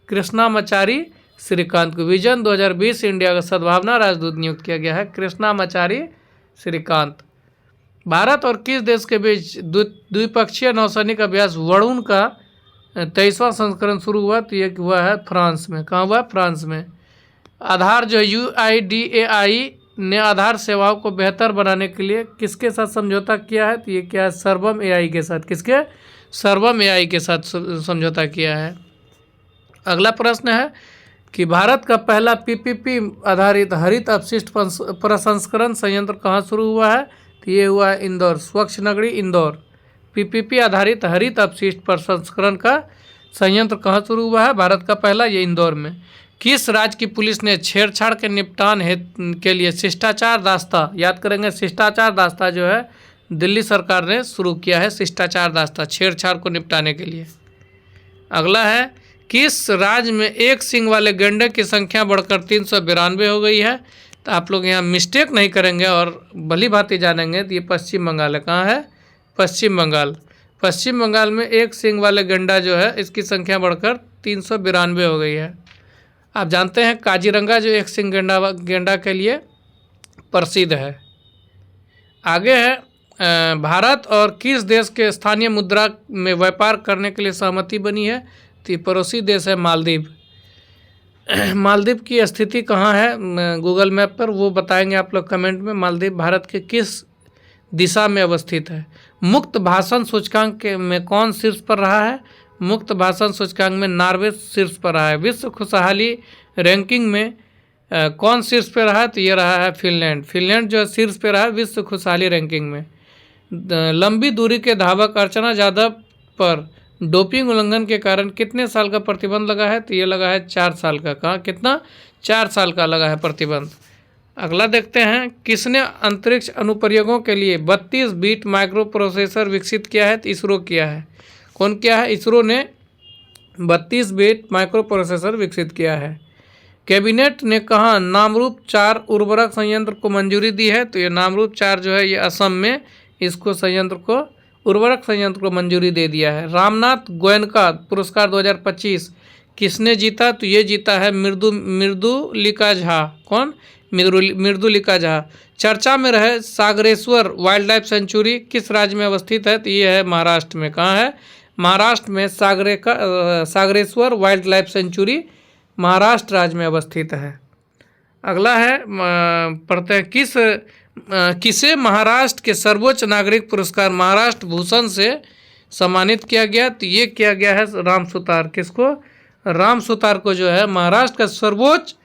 कृष्णामाचारी श्रीकांत को विजन 2020 इंडिया का सद्भावना राजदूत नियुक्त किया गया है कृष्णामाचारी श्रीकांत। भारत और किस देश के बीच द्विपक्षीय नौसैनिक अभ्यास वरुण का 23वां संस्करण शुरू हुआ? तो ये हुआ है फ्रांस में। कहाँ हुआ? फ्रांस में। आधार जो UIDAI ने आधार सेवाओं को बेहतर बनाने के लिए किसके साथ समझौता किया है? तो ये क्या है? सर्वम AI के साथ। किसके? सर्वम AI के साथ समझौता किया है। अगला प्रश्न है, कि भारत का पहला पीपीपी आधारित हरित अपशिष्ट प्रसंस्करण संयंत्र कहाँ शुरू हुआ है? तो ये हुआ है इंदौर, स्वच्छ नगरी इंदौर। पीपीपी आधारित हरित अपशिष्ट प्रसंस्करण का संयंत्र कहाँ शुरू हुआ है? भारत का पहला, ये इंदौर में। किस राज्य की पुलिस ने छेड़छाड़ के निपटान के लिए शिष्टाचार दास्ता, याद करेंगे शिष्टाचार दास्ता जो है दिल्ली सरकार ने शुरू किया है, शिष्टाचार दास्ता छेड़छाड़ को निपटाने के लिए। अगला है, किस राज्य में एक सींग वाले गैंडे की संख्या बढ़कर 392 हो गई है? तो आप लोग यहाँ मिस्टेक नहीं करेंगे और भली भांति जानेंगे तो ये पश्चिम बंगाल है। कहाँ है? पश्चिम बंगाल। पश्चिम बंगाल में एक सींग वाले गैंडा जो है इसकी संख्या बढ़कर 392 हो गई है। आप जानते हैं काजीरंगा जो एक सींग गैंडा के लिए प्रसिद्ध है। आगे है, भारत और किस देश के स्थानीय मुद्रा में व्यापार करने के लिए सहमति बनी है? तो पड़ोसी देश है मालदीव। मालदीव की स्थिति कहाँ है गूगल मैप पर, वो बताएंगे आप लोग कमेंट में। मालदीव भारत के किस दिशा में अवस्थित है? मुक्त भाषण सूचकांक में कौन शीर्ष पर रहा है? मुक्त भाषण सूचकांक में नॉर्वे शीर्ष पर रहा है। विश्व खुशहाली रैंकिंग में कौन शीर्ष पर रहा है? तो ये रहा है फिनलैंड। फिनलैंड जो शीर्ष पर रहा है विश्व खुशहाली रैंकिंग में। लंबी दूरी के धावक अर्चना यादव पर डोपिंग उल्लंघन के कारण कितने साल का प्रतिबंध लगा है? तो ये लगा है 4 साल का। कहाँ? कितना? 4 साल का लगा है प्रतिबंध। अगला देखते हैं, किसने अंतरिक्ष अनुप्रयोगों के लिए 32 बिट माइक्रो प्रोसेसर विकसित किया है? तो इसरो किया है। कौन किया है? इसरो ने 32 बिट माइक्रो प्रोसेसर विकसित किया है। कैबिनेट ने कहाँ नामरूप 4 उर्वरक संयंत्र को मंजूरी दी है? तो ये नामरूप 4 जो है ये असम में इसको संयंत्र को, उर्वरक संयंत्र को मंजूरी दे दिया है। रामनाथ गोयनका पुरस्कार 2025 किसने जीता? तो ये जीता है मृदुलिका झा। कौन? मृदुलिका झा। चर्चा में रहे सागरेश्वर वाइल्ड लाइफ सेंचुरी किस राज्य में अवस्थित है? तो ये है महाराष्ट्र में। कहाँ है? महाराष्ट्र में Sagareshwar wild life sanctuary Maharashtra राज्य में अवस्थित है। अगला है, पढ़ते हैं, किसे महाराष्ट्र के सर्वोच्च नागरिक पुरस्कार महाराष्ट्र भूषण से सम्मानित किया गया? तो ये किया गया है राम सुतार। किसको? राम सुतार को जो है महाराष्ट्र का सर्वोच्च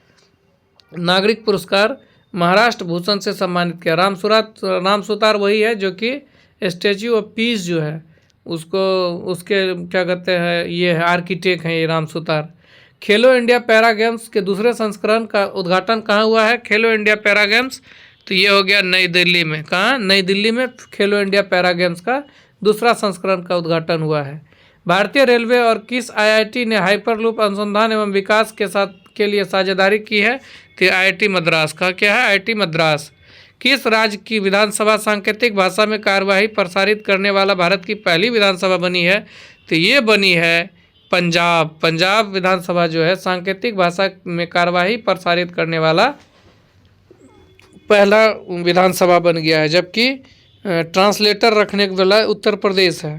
नागरिक पुरस्कार महाराष्ट्र भूषण से सम्मानित किया। राम सुतार वही है जो कि स्टैच्यू ऑफ पीस जो है उसको, उसके क्या कहते हैं, ये है आर्किटेक्ट हैं ये राम सुतार। खेलो इंडिया पैरा गेम्स के दूसरे संस्करण का उद्घाटन कहाँ हुआ है? खेलो इंडिया पैरा गेम्स, तो ये हो गया नई दिल्ली में। कहाँ? नई दिल्ली में खेलो इंडिया पैरा गेम्स का दूसरा संस्करण का उद्घाटन हुआ है। भारतीय रेलवे और किस आईआईटी ने हाइपरलूप अनुसंधान एवं विकास के लिए साझेदारी की है? तो आईआईटी मद्रास का। क्या है? आईआईटी मद्रास। किस राज्य की विधानसभा सांकेतिक भाषा में कार्यवाही प्रसारित करने वाला भारत की पहली विधानसभा बनी है? तो ये बनी है पंजाब। पंजाब विधानसभा जो है सांकेतिक भाषा में कार्यवाही प्रसारित करने वाला पहला विधानसभा बन गया है, जबकि ट्रांसलेटर रखने वाला उत्तर प्रदेश है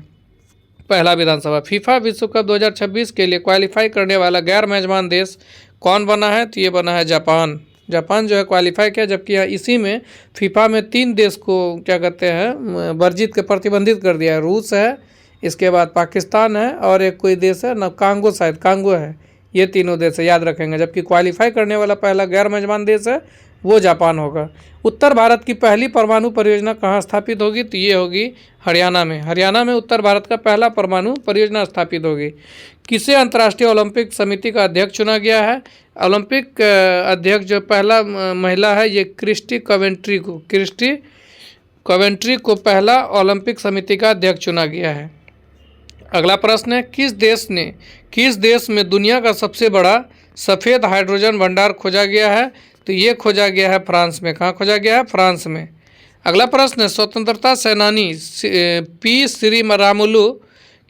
पहला विधानसभा। फीफा विश्व कप 2026 के लिए क्वालिफाई करने वाला गैर मेजबान देश कौन बना है? तो ये बना है जापान। जापान जो है क्वालिफाई किया, जबकि इसी में फीफा में 3 देश को क्या कहते हैं वर्जित के प्रतिबंधित कर दिया है। रूस है, इसके बाद पाकिस्तान है और एक कोई देश है ना, कांगो, शायद कांगो है। ये तीनों देश है, याद रखेंगे। जबकि क्वालिफाई करने वाला पहला गैर मेजबान देश है वो जापान होगा। उत्तर भारत की पहली परमाणु परियोजना कहाँ स्थापित होगी? तो ये होगी हरियाणा में। हरियाणा में उत्तर भारत का पहला परमाणु परियोजना स्थापित होगी। किसे अंतर्राष्ट्रीय ओलंपिक समिति का अध्यक्ष चुना गया है? ओलंपिक अध्यक्ष जो पहला महिला है ये क्रिस्टी कवेंट्री को पहला ओलंपिक समिति का अध्यक्ष चुना गया है। अगला प्रश्न है, किस देश में दुनिया का सबसे बड़ा सफ़ेद हाइड्रोजन भंडार खोजा गया है? तो ये खोजा गया है फ्रांस में। कहाँ खोजा गया है? फ्रांस में। अगला प्रश्न है, स्वतंत्रता सेनानी पी श्रीरामुलु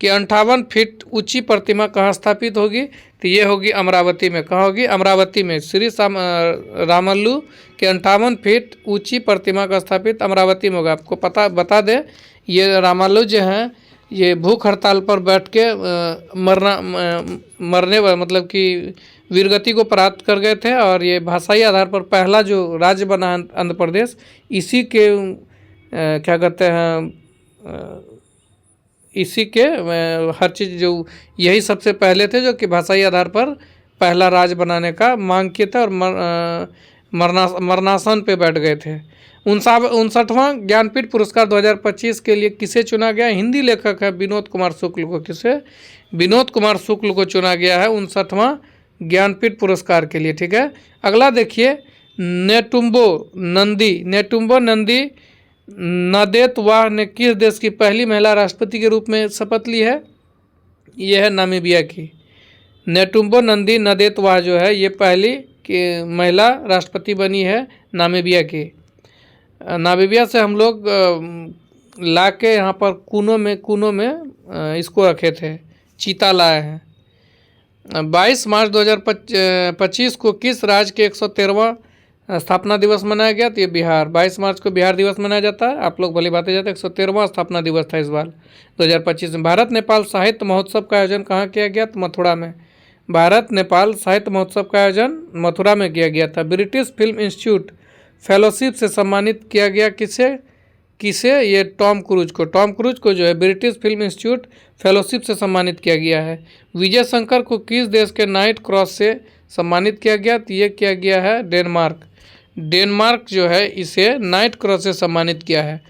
की 58 फीट ऊंची प्रतिमा कहाँ स्थापित होगी? तो ये होगी अमरावती में। कहाँ होगी? अमरावती में। श्री रामुलु के 58 फीट ऊंची प्रतिमा का स्थापित अमरावती में होगा। आपको बता दें ये रामुलु जो हैं ये भूख हड़ताल पर बैठ के मरने मतलब कि वीरगति को प्राप्त कर गए थे, और ये भाषाई आधार पर पहला जो राज्य बना आंध्र प्रदेश, इसी के क्या कहते हैं इसी के हर चीज़ जो यही सबसे पहले थे जो कि भाषाई आधार पर पहला राज्य बनाने का मांग किए थे और मरणासन पे बैठ गए थे। 59वां ज्ञानपीठ पुरस्कार 2025 के लिए किसे चुना गया? हिंदी लेखक है विनोद कुमार शुक्ल को। किसे? विनोद कुमार शुक्ल को चुना गया है 59वां ज्ञानपीठ पुरस्कार के लिए। ठीक है, अगला देखिए, नेटुम्बो नंदी नादेतवाह ने किस देश की पहली महिला राष्ट्रपति के रूप में शपथ ली है? यह है नामीबिया की। नेटुम्बो नंदी नादेतवाह जो है ये पहली महिला राष्ट्रपति बनी है नामीबिया की। नामीबिया से हम लोग ला के यहाँ पर कूनो में इसको रखे थे, चीता लाए हैं। 22 मार्च 2025 को किस राज्य के 113वां स्थापना दिवस मनाया गया? तो ये बिहार। 22 मार्च को बिहार दिवस मनाया जाता है। आप लोग भली बातें जाते हैं, 113वां स्थापना दिवस था इस बार 2025 में। भारत नेपाल साहित्य महोत्सव का आयोजन कहाँ किया गया? तो मथुरा में। भारत नेपाल साहित्य महोत्सव का आयोजन मथुरा में किया गया था। ब्रिटिश फिल्म इंस्टीट्यूट फेलोशिप से सम्मानित किया गया किसे? ये टॉम क्रूज को जो है ब्रिटिश फिल्म इंस्टीट्यूट फेलोशिप से सम्मानित किया गया है। विजय शंकर को किस देश के नाइट क्रॉस से सम्मानित किया गया? तो ये किया गया है डेनमार्क जो है इसे नाइट क्रॉस से सम्मानित किया है।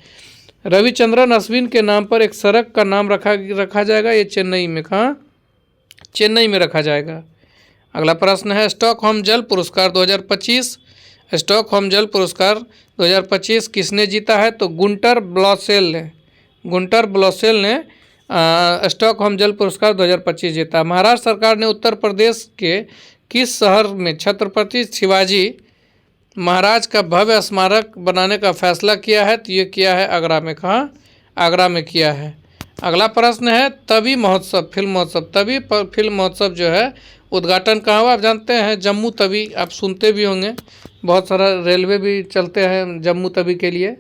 रविचंद्रन अश्विन के नाम पर एक सड़क का नाम रखा जाएगा। ये चेन्नई में। कहाँ? चेन्नई में रखा जाएगा। अगला प्रश्न है, स्टॉकहोम जल पुरस्कार 2025 स्टॉकहोम जल पुरस्कार 2025 किसने जीता है? तो गुंटर ब्लॉसेल ने स्टॉकहोम जल पुरस्कार 2025 जीता। महाराष्ट्र सरकार ने उत्तर प्रदेश के किस शहर में छत्रपति शिवाजी महाराज का भव्य स्मारक बनाने का फैसला किया है? तो ये किया है आगरा में। कहाँ? आगरा में किया है। अगला प्रश्न है, तवी फिल्म महोत्सव जो है उद्घाटन कहाँ हुआ? आप जानते हैं जम्मू तवी, आप सुनते भी होंगे, बहुत सारा रेलवे भी चलते हैं जम्मू तवी के लिए।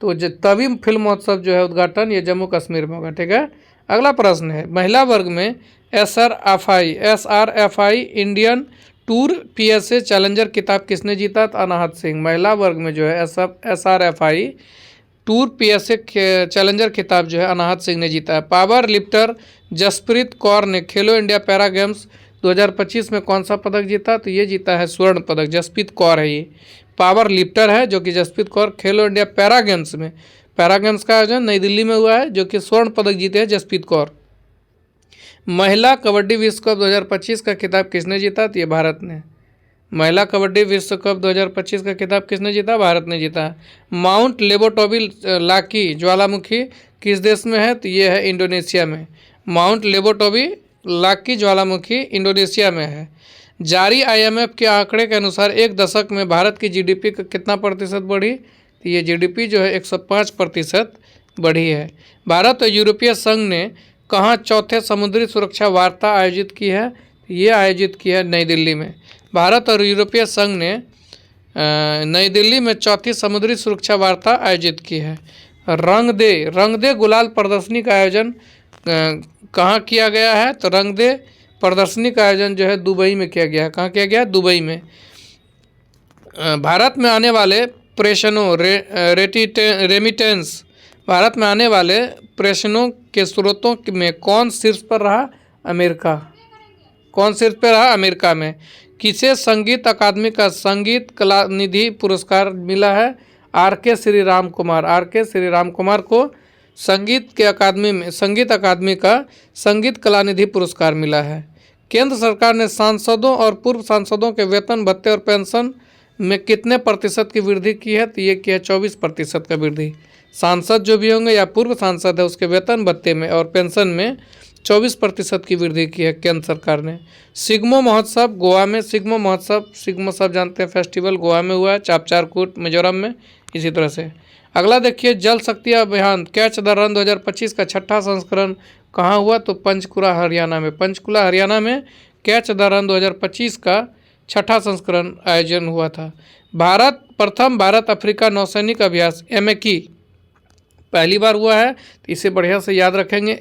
तो तवी फिल्म महोत्सव जो है उद्घाटन ये जम्मू कश्मीर में होगा। ठीक है, अगला प्रश्न है, महिला वर्ग में SRFI Indian tour PSA challenger खिताब किसने जीता? तो अनाहत सिंह। महिला वर्ग में जो है SRFI टूर PSA चैलेंजर खिताब जो है अनाहत सिंह ने जीता है। पावर लिफ्टर जसप्रीत कौर ने खेलो इंडिया पैरा गेम्स 2025 में कौन सा पदक जीता? तो ये जीता है स्वर्ण पदक। जसप्रीत कौर है ये पावर लिफ्टर है जो कि जसप्रीत कौर खेलो इंडिया पैरा गेम्स का आयोजन नई दिल्ली में हुआ है, जो कि स्वर्ण पदक जीते हैं जसप्रीत कौर। महिला कबड्डी विश्व कप 2025 का खिताब किसने जीता? तो ये भारत ने। महिला कबड्डी विश्व कप 2025 का खिताब किसने जीता? भारत ने जीता। माउंट लेबोटोबी लाकी ज्वालामुखी किस देश में है? तो ये है इंडोनेशिया में। माउंट लेबोटोबी लाकी ज्वालामुखी इंडोनेशिया में है। जारी IMF के आंकड़े के अनुसार एक दशक में भारत की GDP का कितना प्रतिशत बढ़ी? तो ये GDP जो है 105% बढ़ी है। भारत और यूरोपीय संघ ने कहाँ चौथे समुद्री सुरक्षा वार्ता आयोजित की है? ये आयोजित की है नई दिल्ली में। भारत और यूरोपीय संघ ने नई दिल्ली में चौथी समुद्री सुरक्षा वार्ता आयोजित की है। रंग दे गुलाल प्रदर्शनी का आयोजन कहाँ किया गया है? तो रंग दे प्रदर्शनी का आयोजन जो है दुबई में किया गया है। कहाँ किया गया? दुबई में। भारत में आने वाले प्रेषणों रेमिटेंस भारत में आने वाले प्रेषणों के स्रोतों में कौन शीर्ष पर रहा? अमेरिका। कौन शीर्ष पर रहा? अमेरिका में। किसे संगीत अकादमी का संगीत कला निधि पुरस्कार मिला है? RK श्रीराम कुमार को संगीत अकादमी का संगीत कला निधि पुरस्कार मिला है। केंद्र सरकार ने सांसदों और पूर्व सांसदों के वेतन भत्ते और पेंशन में कितने प्रतिशत की वृद्धि की है? तो ये की है 24% का वृद्धि। सांसद जो भी होंगे या पूर्व सांसद है उसके वेतन भत्ते में और पेंशन में 24% की वृद्धि की है केंद्र सरकार ने। सिग्मो महोत्सव गोवा में। सिग्मो सब जानते हैं फेस्टिवल गोवा में हुआ है, चापचारकूट मिजोरम में। इसी तरह से अगला देखिए, जल शक्ति अभियान कैच द रन 2025 का छठा संस्करण कहाँ हुआ? तो पंचकुला हरियाणा में कैच द रन 2025 का छठा संस्करण आयोजन हुआ था। प्रथम भारत अफ्रीका नौसैनिक अभ्यास MAQ पहली बार हुआ है, तो इसे बढ़िया से याद रखेंगे।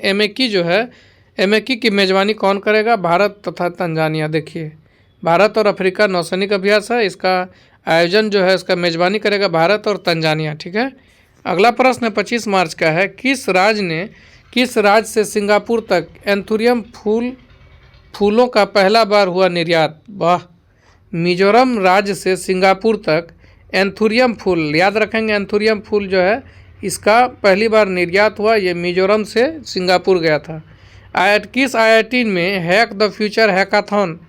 MAQ की मेजबानी कौन करेगा? भारत तथा तंजानिया। देखिए, भारत और अफ्रीका नौसैनिक अभ्यास है, इसका आयोजन जो है इसका मेजबानी करेगा भारत और तंजानिया। ठीक है, अगला प्रश्न 25 मार्च का है, किस राज्य से सिंगापुर तक एंथुरियम फूल फूलों का पहला बार हुआ निर्यात? वाह। मिजोरम राज्य से सिंगापुर तक एंथुरियम फूल, याद रखेंगे एंथुरियम फूल जो है इसका पहली बार निर्यात हुआ, ये मिजोरम से सिंगापुर गया था। किस IIT में हैक द फ्यूचर हैकाथॉन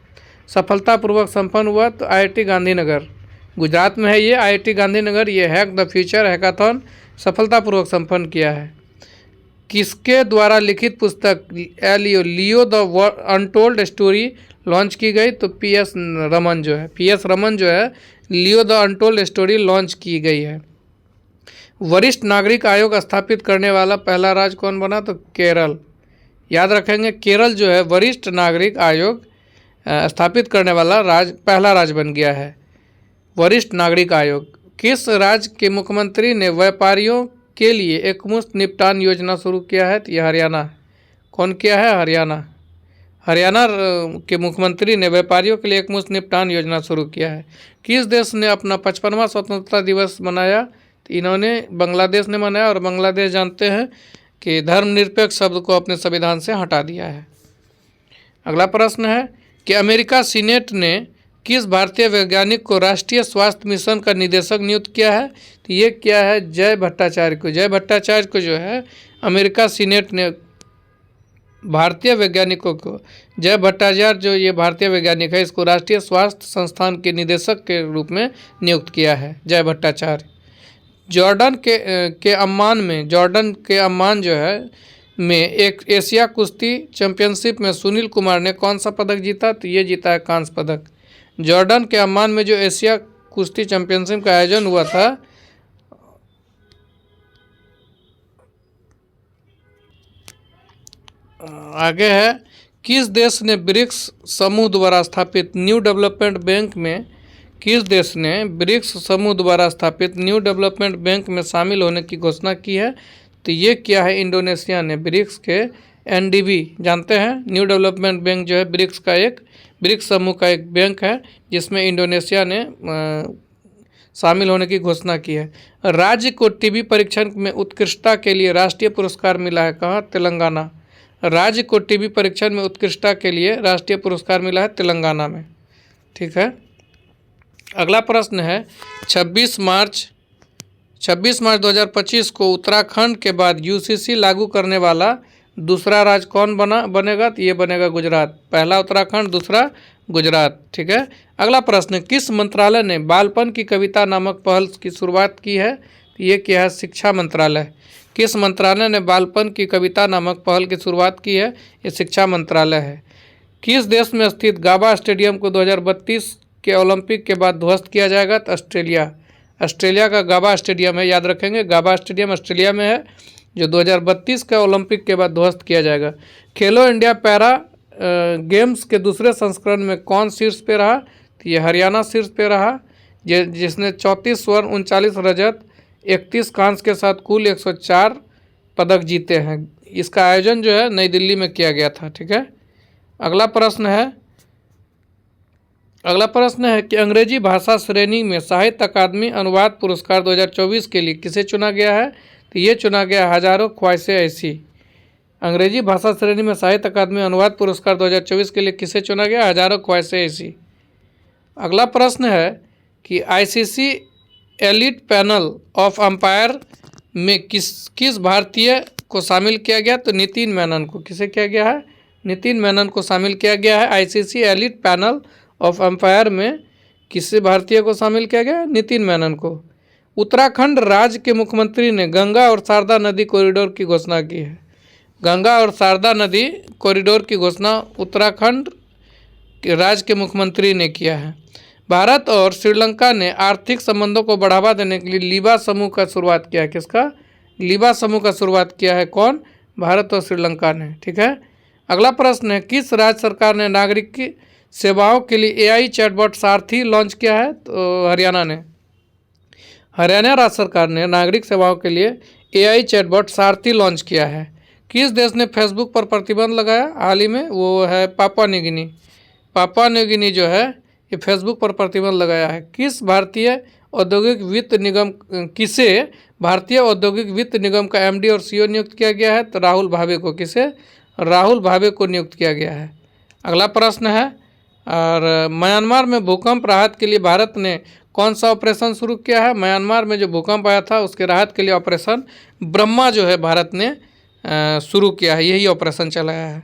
सफलतापूर्वक संपन्न हुआ? तो IIT गांधीनगर, गुजरात में है ये IIT गांधीनगर, ये हैक द फ्यूचर हैकाथॉन सफलतापूर्वक संपन्न किया है। किसके द्वारा लिखित पुस्तक Leo the untold story launch की गई? तो PS रमन जो है Leo the untold story launch की गई है। वरिष्ठ नागरिक आयोग स्थापित करने वाला पहला राज्य कौन बना? तो केरल, याद रखेंगे केरल जो है वरिष्ठ नागरिक आयोग स्थापित करने वाला पहला राज्य बन गया है, वरिष्ठ नागरिक आयोग। किस राज्य के मुख्यमंत्री ने व्यापारियों के लिए एकमुश्त निपटान योजना शुरू किया है? तो यह हरियाणा। कौन किया है? हरियाणा के मुख्यमंत्री ने व्यापारियों के लिए एकमुश्त निपटान योजना शुरू किया है। किस देश ने अपना 55वां स्वतंत्रता दिवस मनाया? तो इन्होंने बांग्लादेश ने मनाया, और बांग्लादेश जानते हैं कि धर्मनिरपेक्ष शब्द को अपने संविधान से हटा दिया है। अगला प्रश्न है कि अमेरिका सीनेट ने किस भारतीय वैज्ञानिक को राष्ट्रीय स्वास्थ्य मिशन का निदेशक नियुक्त किया है? तो ये क्या है? जय भट्टाचार्य को। जय भट्टाचार्य को जो है अमेरिका सीनेट ने भारतीय वैज्ञानिकों को, जय भट्टाचार्य जो ये भारतीय वैज्ञानिक है, इसको राष्ट्रीय स्वास्थ्य संस्थान के निदेशक के रूप में नियुक्त किया है, जय भट्टाचार्य। जॉर्डन के अम्मान जो है में एक एशिया कुश्ती चैंपियनशिप में सुनील कुमार ने कौन सा पदक जीता? तो ये जीता है कांस्य पदक। जॉर्डन के अम्मान में जो एशिया कुश्ती चैंपियनशिप का आयोजन हुआ था, आगे है किस देश ने ब्रिक्स समूह द्वारा स्थापित न्यू डेवलपमेंट बैंक में में शामिल होने की घोषणा की है? तो ये क्या है? इंडोनेशिया ने। ब्रिक्स के NDB जानते हैं, न्यू डेवलपमेंट बैंक जो है ब्रिक्स समूह का एक बैंक है जिसमें इंडोनेशिया ने शामिल होने की घोषणा की है। राज्य को टीबी परीक्षण में उत्कृष्टता के लिए राष्ट्रीय पुरस्कार मिला है, कहाँ? तेलंगाना। राज्य को टीबी परीक्षण में उत्कृष्टता के लिए राष्ट्रीय पुरस्कार मिला है तेलंगाना में। ठीक है। अगला प्रश्न है 26 मार्च 2025 को उत्तराखंड के बाद UCC लागू करने वाला दूसरा राज्य कौन बनेगा? तो ये बनेगा गुजरात। पहला उत्तराखंड, दूसरा गुजरात। ठीक है। अगला प्रश्न, किस मंत्रालय ने बालपन की कविता नामक पहल की शुरुआत की है? तो ये क्या है? शिक्षा मंत्रालय। किस मंत्रालय ने बालपन की कविता नामक पहल की शुरुआत की है? ये शिक्षा मंत्रालय है। किस देश में स्थित गाबा स्टेडियम को 2032 के ओलंपिक के बाद ध्वस्त किया जाएगा? तो ऑस्ट्रेलिया का गाबा स्टेडियम है, याद रखेंगे गाबा स्टेडियम ऑस्ट्रेलिया में है, जो 2032 के ओलंपिक के बाद ध्वस्त किया जाएगा। खेलो इंडिया पैरा गेम्स के दूसरे संस्करण में कौन शीर्ष पे रहा? तो ये हरियाणा शीर्ष पे रहा, जिसने 34 स्वर्ण, 39 रजत, 31 कांस्य के साथ कुल 104 पदक जीते हैं। इसका आयोजन जो है नई दिल्ली में किया गया था। ठीक है। अगला प्रश्न है कि अंग्रेजी भाषा श्रेणी में साहित्य अकादमी अनुवाद पुरस्कार 2024 के लिए किसे चुना गया है? तो ये चुना गया हजारों ख्वाहिशें ऐसी। अंग्रेजी भाषा श्रेणी में साहित्य अकादमी अनुवाद पुरस्कार 2024 के लिए किसे चुना गया? हजारों ख्वाहिशें ऐसी। अगला प्रश्न है कि ICC elite panel of umpire में किस भारतीय को शामिल किया गया? तो नितिन मेनन को। किसे किया गया है? नितिन मेनन को शामिल किया गया है। ICC elite panel of umpire में किसी भारतीय को शामिल किया गया? नितिन मेनन को। उत्तराखंड राज्य के मुख्यमंत्री ने गंगा और शारदा नदी कॉरिडोर की घोषणा की है। गंगा और शारदा नदी कॉरिडोर की घोषणा उत्तराखंड के राज्य के मुख्यमंत्री ने किया है। भारत और श्रीलंका ने आर्थिक संबंधों को बढ़ावा देने के लिए लीबा समूह का शुरुआत किया है। किसका? लीबा समूह का शुरुआत किया है। कौन? भारत और श्रीलंका ने। ठीक है। अगला प्रश्न है किस राज्य सरकार ने नागरिक की सेवाओं के लिए AI चैटबॉट सारथी लॉन्च किया है? तो हरियाणा ने। हरियाणा राज्य सरकार ने नागरिक सेवाओं के लिए AI चैटबॉट सारथी लॉन्च किया है। किस देश ने फेसबुक पर प्रतिबंध लगाया हाल ही में? वो है पापुआ न्यूगिनी जो है ये फेसबुक पर प्रतिबंध लगाया है। किसे भारतीय औद्योगिक वित्त निगम का MD और CEO नियुक्त किया गया है? तो राहुल भावे को। किसे? राहुल भावे को नियुक्त किया गया है। अगला प्रश्न है, और म्यांमार में भूकंप राहत के लिए भारत ने कौन सा ऑपरेशन शुरू किया है? म्यांमार में जो भूकंप आया था उसके राहत के लिए ऑपरेशन ब्रह्मा जो है भारत ने शुरू किया है, यही ऑपरेशन चलाया है।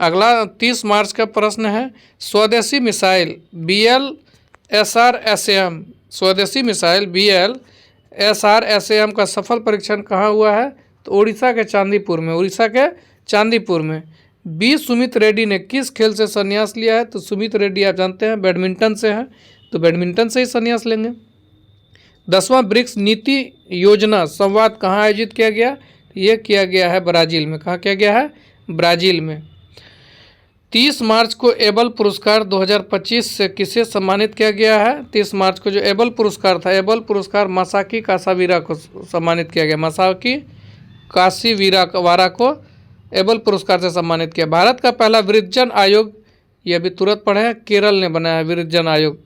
अगला 30 मार्च का प्रश्न है, स्वदेशी मिसाइल BL-SR-SAM, स्वदेशी मिसाइल BL-SR-SAM का सफल परीक्षण कहाँ हुआ है? तो उड़ीसा के चांदीपुर में, उड़ीसा के चांदीपुर में। बी सुमित रेड्डी ने किस खेल से संन्यास लिया है? तो सुमित रेड्डी आप जानते हैं बैडमिंटन से हैं, तो बैडमिंटन से ही संन्यास लेंगे। 10वां ब्रिक्स नीति योजना संवाद कहाँ आयोजित किया गया? ये किया गया है ब्राज़ील में। कहाँ किया गया है? ब्राज़ील में। 30 मार्च को एबल पुरस्कार 2025 से किसे सम्मानित किया गया है? 30 मार्च को जो एबल पुरस्कार था, एबल पुरस्कार मासाकी कासावीरा को सम्मानित किया गया। मासाकी कासावीरा को एबल पुरस्कार से सम्मानित किया। भारत का पहला वृद्धजन आयोग, ये अभी तुरंत पढ़े हैं, केरल ने बनाया है वृद्धजन आयोग।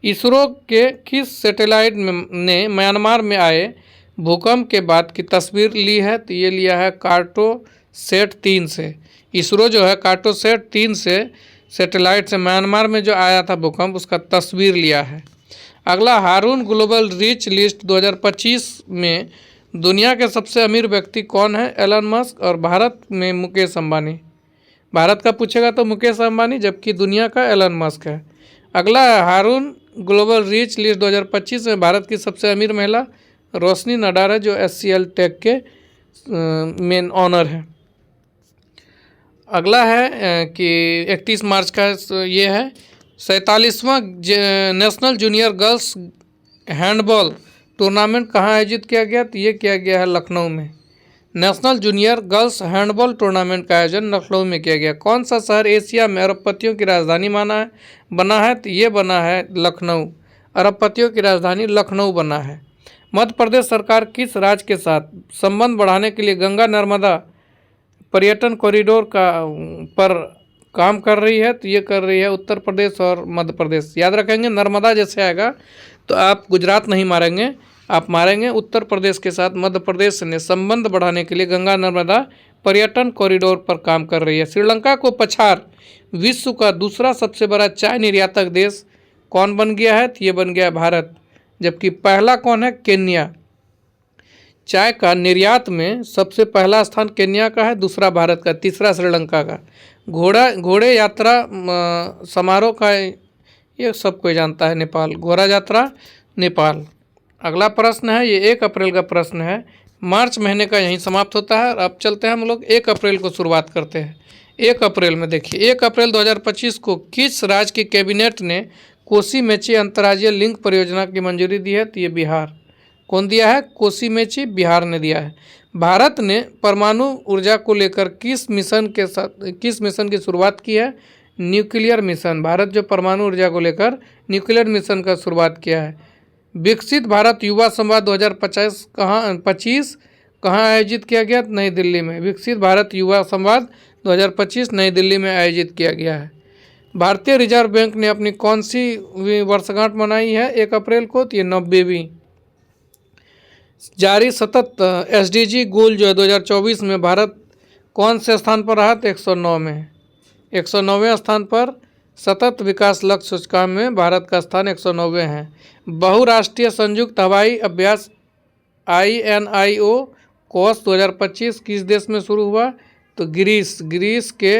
इसरो के किस सैटेलाइट ने म्यांमार में आए भूकंप के बाद की तस्वीर ली है? तो ये लिया है कार्टोसैट 3 से। इसरो जो है कार्टोसैट 3 से सैटेलाइट से म्यांमार में जो आया था भूकंप उसका तस्वीर लिया है। अगला, हारून ग्लोबल रिच लिस्ट 2025 में दुनिया के सबसे अमीर व्यक्ति कौन है? Elon Musk. और भारत में मुकेश अंबानी। भारत का पूछेगा तो मुकेश अंबानी, जबकि दुनिया का एलन मस्क है। अगला, हारून ग्लोबल रिच लिस्ट 2025 में भारत की सबसे अमीर महिला रोशनी नडार है, जो HCL टेक के मेन ऑनर है। अगला है कि 31 मार्च का ये है, 47वां national junior girls handball tournament कहाँ आयोजित किया गया? तो ये किया गया है लखनऊ में। National junior girls handball tournament का आयोजन लखनऊ में किया गया। कौन सा शहर एशिया में अरबपतियों की राजधानी बना है? तो ये बना है लखनऊ। अरबपतियों की राजधानी लखनऊ बना है। मध्य प्रदेश सरकार किस राज्य के साथ संबंध बढ़ाने के लिए गंगा नर्मदा पर्यटन कॉरिडोर पर काम कर रही है? तो ये कर रही है उत्तर प्रदेश और मध्य प्रदेश। याद रखेंगे, नर्मदा जैसे आएगा तो आप गुजरात नहीं मारेंगे, आप मारेंगे उत्तर प्रदेश के साथ। मध्य प्रदेश ने संबंध बढ़ाने के लिए गंगा नर्मदा पर्यटन कॉरिडोर पर काम कर रही है। श्रीलंका को पछाड़ विश्व का दूसरा सबसे बड़ा चाय निर्यातक देश कौन बन गया है? तो ये बन गया भारत, जबकि पहला कौन है? केन्या। चाय का निर्यात में सबसे पहला स्थान केन्या का है, दूसरा भारत का, तीसरा श्रीलंका का। घोड़े यात्रा समारोह का ये सब कोई जानता है, नेपाल। घोड़ा यात्रा नेपाल। अगला प्रश्न है, ये 1 अप्रैल का प्रश्न है। मार्च महीने का यहीं समाप्त होता है। अब चलते हैं हम लोग 1 अप्रैल को शुरुआत करते हैं। 1 अप्रैल में देखिए, 1 अप्रैल 2025 को किस राज्य की कैबिनेट ने कोसी मेची अंतर्राज्यीय लिंक परियोजना की मंजूरी दी है? तो ये बिहार। कौन दिया है? कोसी मेची, बिहार ने दिया है। भारत ने परमाणु ऊर्जा को लेकर किस मिशन की शुरुआत की है? Nuclear mission. भारत जो परमाणु ऊर्जा को लेकर न्यूक्लियर मिशन का शुरुआत किया है। विकसित भारत युवा संवाद 2025 कहाँ आयोजित किया गया? नई दिल्ली में। विकसित भारत युवा संवाद 2025 नई दिल्ली में आयोजित किया गया है। भारतीय रिजर्व बैंक ने अपनी कौन सी वर्षगांठ मनाई है 1 अप्रैल को? तो ये 90वीं। जारी सतत SDG गोल जो है 2024 में भारत कौन से स्थान पर रहा? तो 109 में, 109वें स्थान पर। सतत विकास लक्ष्य सूचकांक में भारत का स्थान 109वें है। बहुराष्ट्रीय संयुक्त हवाई अभ्यास INIO कोस 2025 किस देश में शुरू हुआ? तो ग्रीस के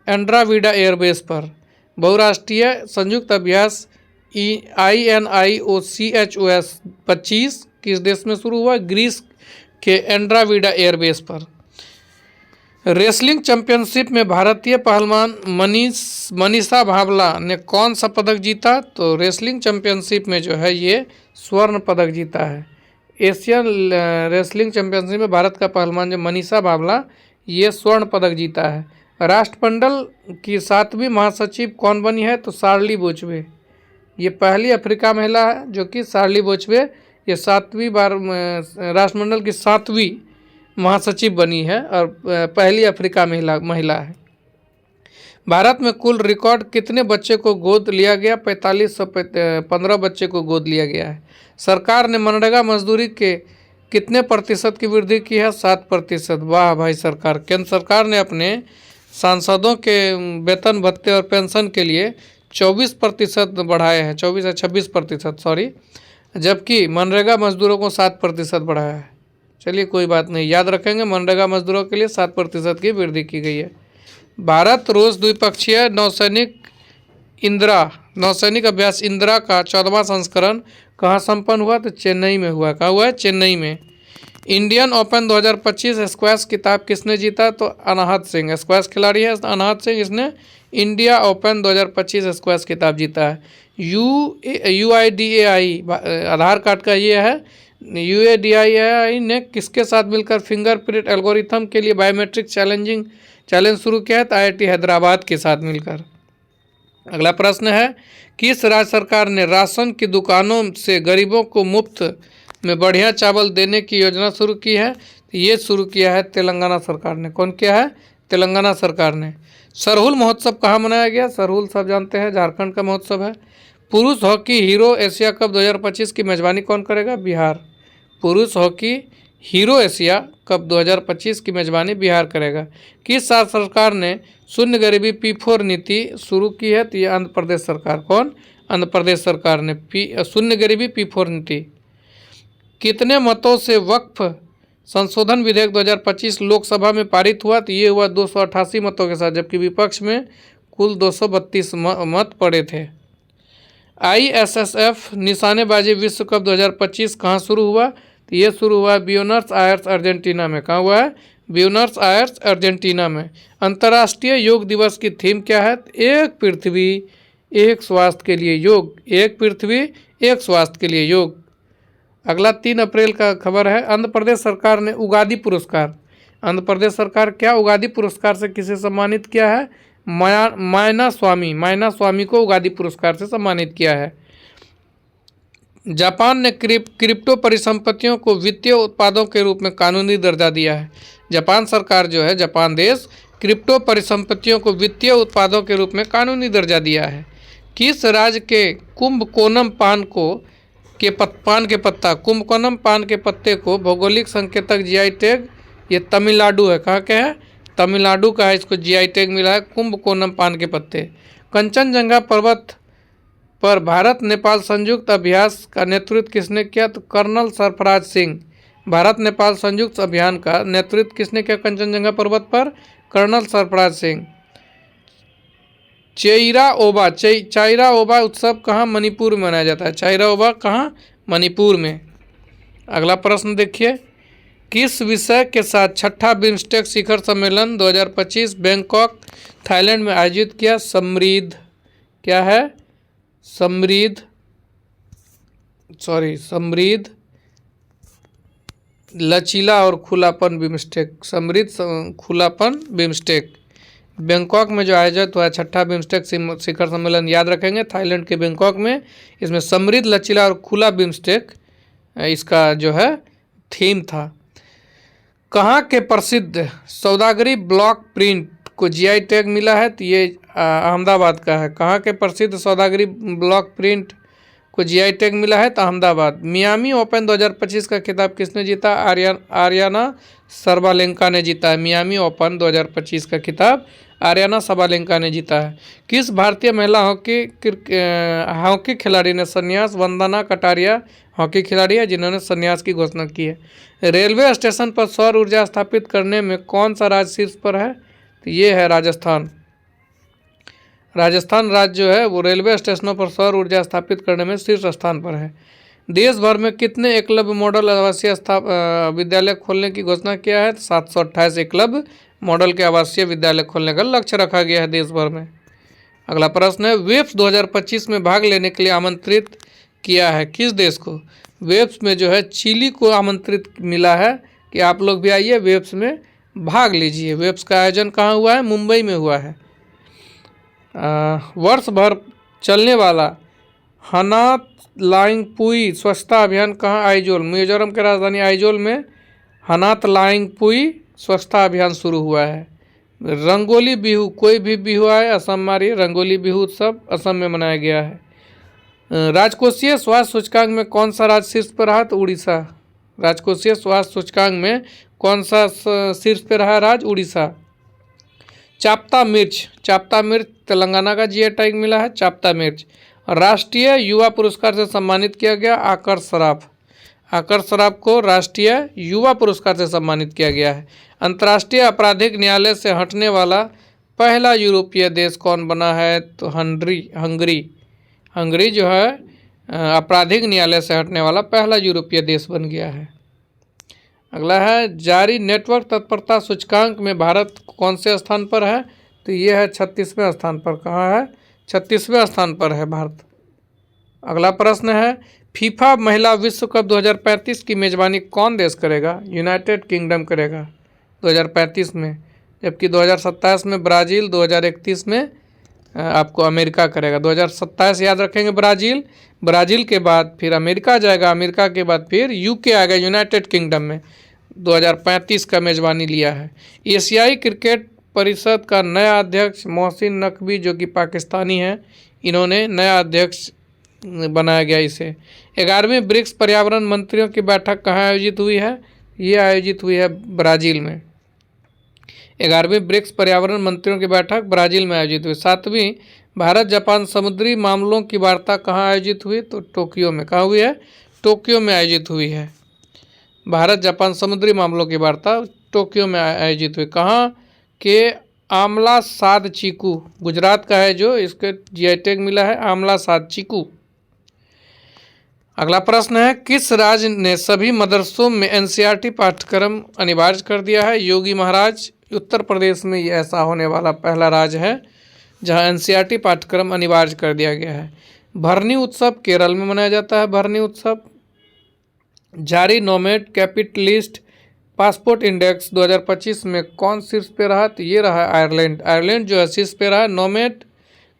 एंड्राविडा एयरबेस पर। बहुराष्ट्रीय संयुक्त अभ्यास INIOCHOS 25 किस देश में शुरू हुआ? ग्रीस के एंड्राविडा एयरबेस पर। रेसलिंग चैंपियनशिप में भारतीय पहलवान मनीषा भावला ने कौन सा पदक जीता? तो रेसलिंग चैंपियनशिप में जो है ये स्वर्ण पदक जीता है। एशियन रेसलिंग चैंपियनशिप में भारत का पहलवान जो मनीषा भावला ये स्वर्ण पदक जीता है। राष्ट्रमंडल की 7वीं महासचिव कौन बनी है? तो शार्ली बोचवे। ये पहली अफ्रीका महिला है जो कि शार्ली बोचवे ये 7वीं बार राष्ट्रमंडल की 7वीं महासचिव बनी है और पहली अफ्रीका महिला है। भारत में कुल रिकॉर्ड कितने बच्चे को गोद लिया गया? 4515 बच्चे को गोद लिया गया है। सरकार ने मनरेगा मजदूरी के कितने प्रतिशत की वृद्धि की है? 7%। वाह भाई सरकार। केंद्र सरकार ने अपने सांसदों के वेतन भत्ते और पेंशन के लिए 24% बढ़ाए हैं, 24 या 26% सॉरी, जबकि मनरेगा मजदूरों को 7% बढ़ाया है। चलिए कोई बात नहीं, याद रखेंगे, मनरेगा मजदूरों के लिए 7% की वृद्धि की गई है। भारत रूस द्विपक्षीय नौसैनिक अभ्यास इंदिरा का 14वां संस्करण कहाँ संपन्न हुआ? तो चेन्नई में हुआ। कहाँ हुआ है? चेन्नई में। इंडियन ओपन 2025 स्क्वैश खिताब किसने जीता? तो अनाहत सिंह, स्क्वैश खिलाड़ी है अनाहत सिंह, इसने इंडिया ओपन 2025 स्क्वैश खिताब जीता है। UIDAI आधार कार्ड का ये है। UIDAI ने किसके साथ मिलकर फिंगरप्रिंट एल्गोरिथम के लिए बायोमेट्रिक चैलेंज शुरू किया है? तो IIT हैदराबाद के साथ मिलकर। अगला प्रश्न है, किस राज्य सरकार ने राशन की दुकानों से गरीबों को मुफ्त में बढ़िया चावल देने की योजना शुरू की है? तो ये शुरू किया है तेलंगाना सरकार ने। कौन किया है? तेलंगाना सरकार ने। सरहुल महोत्सव कहाँ मनाया गया? सरहुल सब जानते हैं, झारखंड का महोत्सव है। पुरुष हॉकी हीरो एशिया कप 2025 की मेजबानी कौन करेगा? बिहार। पुरुष हॉकी हीरो एशिया कप 2025 की मेजबानी बिहार करेगा। किस राज्य सरकार ने शून्य गरीबी P4 नीति शुरू की है? तो ये आंध्र प्रदेश सरकार। कौन? आंध्र प्रदेश सरकार ने शून्य गरीबी P4 नीति। कितने मतों से वक्फ संशोधन विधेयक 2025 लोकसभा में पारित हुआ? तो ये हुआ 288 मतों के साथ, जबकि विपक्ष में कुल 232 मत पड़े थे। ISSF निशानेबाजी विश्व कप 2025 कहाँ शुरू हुआ? तो ये शुरू हुआ ब्यूनस आयर्स अर्जेंटीना में। कहाँ हुआ है? ब्यूनस आयर्स अर्जेंटीना में। अंतर्राष्ट्रीय योग दिवस की थीम क्या है? एक पृथ्वी एक स्वास्थ्य के लिए योग। एक पृथ्वी एक स्वास्थ्य के लिए योग। अगला 3 अप्रैल का खबर है, आंध्र प्रदेश सरकार ने उगादी पुरस्कार, आंध्र प्रदेश सरकार क्या उगादी पुरस्कार से किसे सम्मानित किया है? मायना स्वामी को उगादी पुरस्कार से सम्मानित किया है। जापान ने क्रिप्टो परिसंपत्तियों को वित्तीय उत्पादों के रूप में कानूनी दर्जा दिया है। जापान सरकार जो है, जापान देश, क्रिप्टो परिसंपत्तियों को वित्तीय उत्पादों के रूप में कानूनी दर्जा दिया है। किस राज्य के कुंभकोनम पान के पत्ते को भौगोलिक संकेतक GI टैग, ये तमिलनाडु है। कहाँ के है? तमिलनाडु का है, इसको GI टैग मिला है कुंभकोनम पान के पत्ते। कंचनजंगा पर्वत पर भारत नेपाल संयुक्त अभ्यास का नेतृत्व किसने किया? तो कर्नल सरफराज सिंह। भारत नेपाल संयुक्त अभियान का नेतृत्व किसने किया कंचनजंगा पर्वत पर? कर्नल सरफराज सिंह। चाइरा ओबा उत्सव कहाँ? मणिपुर में मनाया जाता है। चाइरा ओबा कहाँ? मणिपुर में। अगला प्रश्न देखिए, किस विषय के साथ 6ठा बिम्स्टेक शिखर सम्मेलन 2025 बैंकॉक थाईलैंड में आयोजित किया? समृद्ध, क्या है? समृद्ध लचीला और खुलापन बिम्स्टेक। समृद्ध खुलापन बिम्स्टेक बैंकॉक में जो आयोजित हुआ 6ठा बिम्स्टेक शिखर सम्मेलन, याद रखेंगे, थाईलैंड के बैंकॉक में। इसमें समृद्ध, लचीला और खुला बिम्स्टेक इसका जो है थीम था। कहाँ के प्रसिद्ध सौदागरी ब्लॉक प्रिंट को GI टैग मिला है? तो ये अहमदाबाद का है। कहाँ के प्रसिद्ध सौदागरी ब्लॉक प्रिंट को GI टैग मिला है? तो अहमदाबाद। मियामी ओपन 2025 का खिताब किसने जीता? आर्याना साबालेंका ने जीता है। मियामी ओपन 2025 का खिताब आर्याना साबालेंका ने जीता है। किस भारतीय महिला हॉकी खिलाड़ी ने संन्यास? वंदना कटारिया हॉकी खिलाड़ी है जिन्होंने संन्यास की घोषणा की है। रेलवे स्टेशन पर सौर ऊर्जा स्थापित करने में कौन सा राज्य शीर्ष पर है? तो ये है राजस्थान। राजस्थान राज्य जो है वो रेलवे स्टेशनों पर सौर ऊर्जा स्थापित करने में शीर्ष स्थान पर है। देश भर में कितने एकलव्य मॉडल आवासीय विद्यालय खोलने की घोषणा किया है? 728 एकलव्य मॉडल के आवासीय विद्यालय खोलने का लक्ष्य रखा गया है देश भर में। अगला प्रश्न है, वेब्स 2025 में भाग लेने के लिए आमंत्रित किया है किस देश को? वेब्स में जो है चिली को आमंत्रित मिला है कि आप लोग भी आइए वेब्स में भाग लीजिए। वेब्स का आयोजन कहाँ हुआ है? मुंबई में हुआ है। वर्ष भर चलने वाला हनात लाइंगपुई स्वच्छता अभियान कहाँ? आइजोल, मिजोरम के राजधानी आइजोल में हनात लाइंगपुई स्वच्छता अभियान शुरू हुआ है। रंगोली बिहू, कोई भी बिहू आए, असम मारिए, रंगोली बिहू उत्सव असम में मनाया गया है। राजकोषीय स्वास्थ्य सूचकांक में कौन सा राज्य शीर्ष पर रहा? तो उड़ीसा। राजकोषीय स्वास्थ्य सूचकांक में कौन सा शीर्ष पर रहा राज्य? उड़ीसा। चाप्ता मिर्च तेलंगाना का जीआई टैग मिला है, चाप्ता मिर्च। राष्ट्रीय युवा पुरस्कार से सम्मानित किया गया आकर्ष सराफ को राष्ट्रीय युवा पुरस्कार से सम्मानित किया गया है। अंतर्राष्ट्रीय आपराधिक न्यायालय से हटने वाला पहला यूरोपीय देश कौन बना है? तो हंगरी जो है आपराधिक न्यायालय से हटने वाला पहला यूरोपीय देश बन गया है। अगला है, जारी नेटवर्क तत्परता सूचकांक में भारत कौन से स्थान पर है? तो ये है 36वें स्थान पर। कहाँ है? 36वें स्थान पर है भारत। अगला प्रश्न है, फीफा महिला विश्व कप 2035 की मेजबानी कौन देश करेगा? यूनाइटेड किंगडम करेगा 2035 में, जबकि 2027 में ब्राज़ील, 2031 में आपको अमेरिका करेगा। 2027 याद रखेंगे ब्राज़ील के बाद फिर अमेरिका जाएगा, अमेरिका के बाद फिर यूके आएगा यूनाइटेड किंगडम में। 2035 का मेजबानी लिया है। एशियाई क्रिकेट परिषद का नया अध्यक्ष मोहसिन नकवी जो कि पाकिस्तानी है, इन्होंने नया अध्यक्ष बनाया गया इसे। 11वीं ब्रिक्स पर्यावरण मंत्रियों की बैठक कहाँ आयोजित हुई है? ये आयोजित हुई है ब्राज़ील में। 11वीं ब्रिक्स पर्यावरण मंत्रियों की बैठक ब्राज़ील में आयोजित हुई। 7वीं भारत जापान समुद्री मामलों की वार्ता कहाँ आयोजित हुई? तो टोक्यो में। कहाँ हुई है? टोक्यो में आयोजित हुई है। भारत जापान समुद्री मामलों की वार्ता टोक्यो में आयोजित हुई। कहाँ के? आमला साद चीकू, गुजरात का है जो इसके जीआई टैग मिला है, आमला साद चीकू। अगला प्रश्न है, किस राज्य ने सभी मदरसों में एनसीईआरटी पाठ्यक्रम अनिवार्य कर दिया है? योगी महाराज। उत्तर प्रदेश में ये ऐसा होने वाला पहला राज्य है जहां एनसीईआरटी पाठ्यक्रम अनिवार्य कर दिया गया है। भरनी उत्सव केरल में मनाया जाता है। भरनी उत्सव। जारी नोमेड कैपिटलिस्ट पासपोर्ट इंडेक्स 2025 में कौन शीर्ष पे रहा? तो ये रहा आयरलैंड जो है शीर्ष पे रहा नोमेड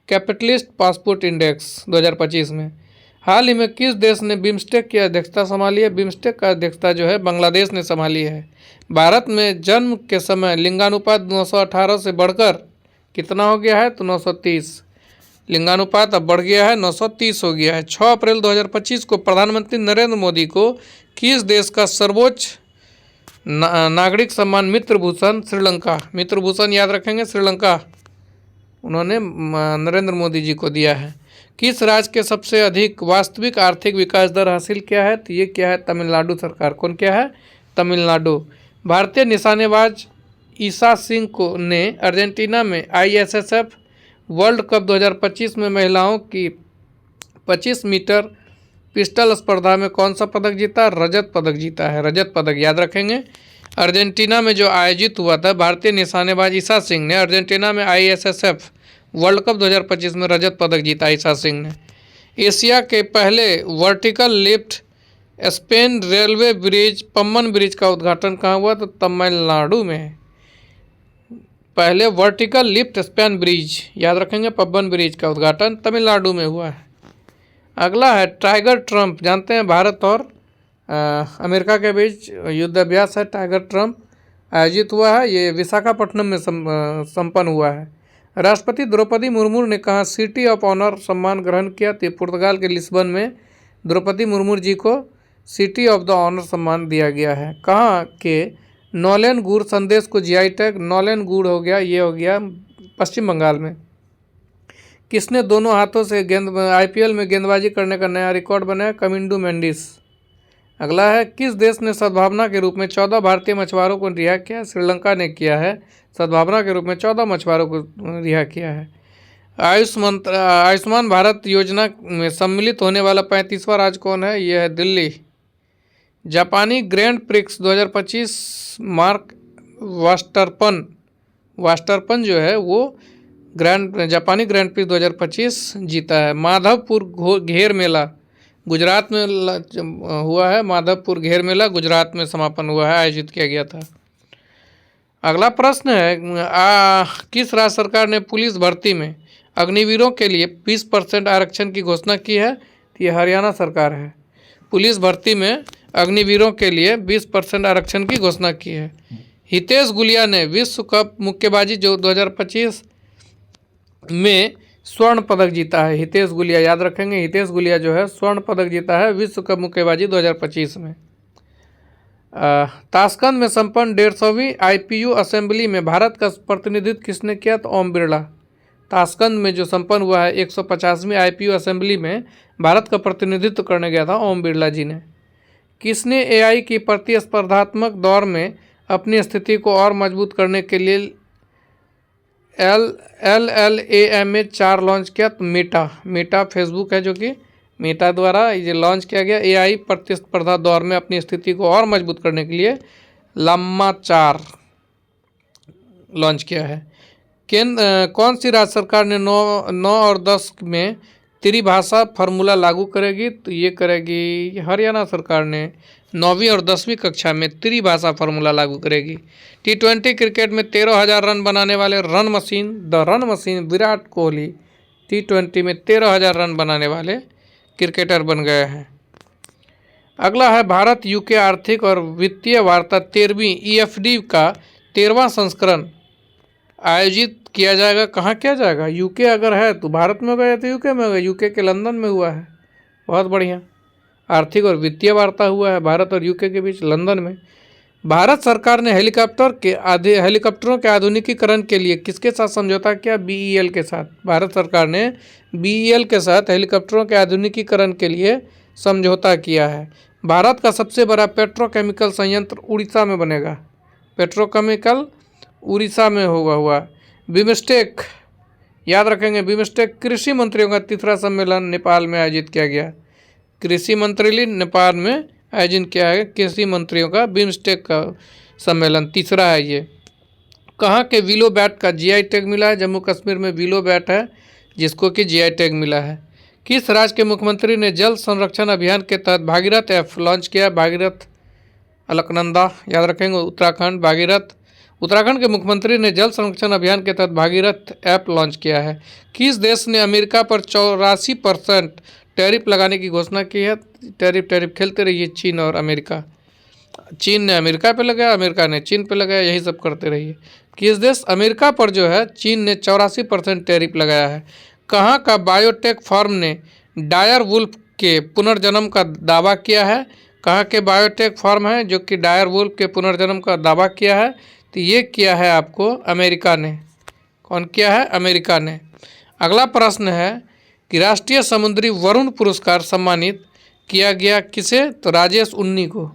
कैपिटलिस्ट पासपोर्ट इंडेक्स 2025 में। हाल ही में किस देश ने बिम्स्टेक की अध्यक्षता संभाली है? बिम्स्टेक का अध्यक्षता जो है बांग्लादेश ने संभाली है। भारत में जन्म के समय लिंगानुपात 918 से बढ़कर कितना हो गया है? तो 930। लिंगानुपात अब बढ़ गया है, 930 हो गया है। 6 अप्रैल 2025 को प्रधानमंत्री नरेंद्र मोदी को किस देश का सर्वोच्च नागरिक सम्मान मित्रभूषण मित्रभूषण याद रखेंगे, श्रीलंका, उन्होंने नरेंद्र मोदी जी को दिया है। किस राज्य के सबसे अधिक वास्तविक आर्थिक विकास दर हासिल किया है? तो ये क्या है? तमिलनाडु सरकार। कौन क्या है? तमिलनाडु। भारतीय निशानेबाज ईशा सिंह को ने अर्जेंटीना में आईएसएसएफ वर्ल्ड कप 2025 में महिलाओं की 25 मीटर पिस्टल स्पर्धा में कौन सा पदक जीता? रजत पदक जीता है। रजत पदक याद रखेंगे। अर्जेंटीना में जो आयोजित हुआ था, भारतीय निशानेबाज ईशा सिंह ने अर्जेंटीना में आईएसएसएफ वर्ल्ड कप 2025 में रजत पदक जीता ईशा सिंह ने। एशिया के पहले vertical lift Spain railway bridge Pamban bridge का उद्घाटन कहाँ हुआ? तो तमिलनाडु में। पहले वर्टिकल लिफ्ट स्पेन ब्रिज याद रखेंगे, पम्बन ब्रिज का उद्घाटन तमिलनाडु में हुआ है। अगला है, टाइगर ट्रंप। जानते हैं भारत और अमेरिका के बीच युद्ध अभ्यास है टाइगर ट्रंप आयोजित हुआ है। ये विशाखापट्टनम में संपन्न हुआ है। राष्ट्रपति द्रौपदी मुर्मू ने कहा सिटी ऑफ ऑनर सम्मान ग्रहण किया? तो पुर्तगाल के लिस्बन में द्रौपदी मुर्मू जी को सिटी ऑफ द ऑनर सम्मान दिया गया है। कहाँ के? नौलेन गुड़ संदेश को जीआई टैग। नौलेन गुड़ हो गया, ये हो गया पश्चिम बंगाल में। किसने दोनों हाथों से आईपीएल में गेंदबाजी करने का नया रिकॉर्ड बनाया? कमिंडू मेंडिस। अगला है, किस देश ने सद्भावना के रूप में 14 भारतीय मछुआरों को रिहा किया? श्रीलंका ने किया है। सद्भावना के रूप में 14 मछुआरों को रिहा किया है। आयुष्मान भारत योजना में सम्मिलित होने वाला 35वां राज्य कौन है? यह है दिल्ली। जापानी ग्रैंड प्रिक्स 2025 मार्क वास्टरपन जो है वो जापानी ग्रैंड प्रिक्स 2025 जीता है। माधवपुर घेर मेला गुजरात में हुआ है। माधवपुर घेर मेला गुजरात में समापन हुआ है, आयोजित किया गया था। अगला प्रश्न है, किस राज्य सरकार ने पुलिस भर्ती में अग्निवीरों के लिए 20% आरक्षण की घोषणा की है? ये हरियाणा सरकार है। पुलिस भर्ती में अग्निवीरों के लिए 20% आरक्षण की घोषणा की है। हितेश गुलिया ने विश्व कप मुक्केबाजी जो 2025 में स्वर्ण पदक जीता है। हितेश गुलिया याद रखेंगे, हितेश गुलिया जो है स्वर्ण पदक जीता है विश्व कप मुक्केबाजी 2025 में। ताशकंद में संपन्न 150वीं IPU असेंबली में भारत का प्रतिनिधित्व किसने किया? तो ओम बिरला। ताशकंद में जो संपन्न हुआ है 150वीं IPU असेंबली में भारत का प्रतिनिधित्व करने गया था ओम बिरला जी ने। किसने AI की प्रतिस्पर्धात्मक दौर में अपनी स्थिति को और मजबूत करने के लिए LLAMH4 लॉन्च किया? तो मेटा फेसबुक है, जो कि मेटा द्वारा ये लॉन्च किया गया। AI प्रतिस्पर्धा दौर में अपनी स्थिति को और मजबूत करने के लिए लम्मा 4 लॉन्च किया है। कौन सी राज्य सरकार ने 9 और 10 में त्रिभाषा फार्मूला लागू करेगी? तो ये करेगी हरियाणा सरकार ने 9वीं और 10वीं कक्षा में त्रिभाषा फार्मूला लागू करेगी। T20 क्रिकेट में 13,000 रन बनाने वाले run machine Virat Kohli T20 में 13,000 रन बनाने वाले क्रिकेटर बन गए हैं। अगला है भारत UK आर्थिक और वित्तीय वार्ता 13वीं EFD का 13वां संस्करण आयोजित किया जाएगा। कहाँ किया जाएगा? UK अगर है तो भारत में होगा या तो UK में होगा। UK के लंदन में हुआ है। बहुत बढ़िया। आर्थिक और वित्तीय वार्ता हुआ है भारत और UK के बीच लंदन में। भारत सरकार ने हेलीकॉप्टरों के आधुनिकीकरण के लिए किसके साथ समझौता किया? BEL के साथ। भारत सरकार ने BEL के साथ हेलीकॉप्टरों के आधुनिकीकरण के लिए समझौता किया है। भारत का सबसे बड़ा पेट्रोकेमिकल संयंत्र उड़ीसा में बनेगा। पेट्रोकेमिकल उड़ीसा में हुआ। बिमस्टेक, याद रखेंगे, बिमस्टेक कृषि मंत्रियों का तीसरा सम्मेलन नेपाल में आयोजित किया गया। कृषि मंत्री नेपाल में आयोजन किया है कृषि मंत्रियों का बिमस्टेक का सम्मेलन, तीसरा है ये। कहाँ के विलो बैट का GI टैग मिला है? जम्मू कश्मीर में विलो बैट है जिसको कि GI टैग मिला है। किस राज्य के मुख्यमंत्री ने जल संरक्षण अभियान के तहत भागीरथ ऐप लॉन्च किया? भागीरथ अलकनंदा, याद रखेंगे, उत्तराखंड। भागीरथ उत्तराखंड के मुख्यमंत्री ने जल संरक्षण अभियान के तहत भागीरथ ऐप लॉन्च किया है। किस देश ने अमेरिका पर 84% टैरिफ लगाने की घोषणा की है? टैरिफ खेलते रहिए चीन और अमेरिका। चीन ने अमेरिका पे लगाया, अमेरिका ने चीन पे लगाया, यही सब करते रहिए। किस देश? अमेरिका पर जो है चीन ने 84% टैरिफ लगाया है। कहाँ का बायोटेक फर्म ने डायर वुल्फ के पुनर्जन्म का दावा किया है? कहाँ के बायोटेक फर्म है जो कि डायर वुल्फ के पुनर्जन्म का दावा किया है? तो ये किया है आपको अमेरिका ने। कौन किया है? अमेरिका ने। अगला प्रश्न है कि राष्ट्रीय समुद्री वरुण पुरस्कार सम्मानित किया गया किसे? तो राजेश उन्नी को।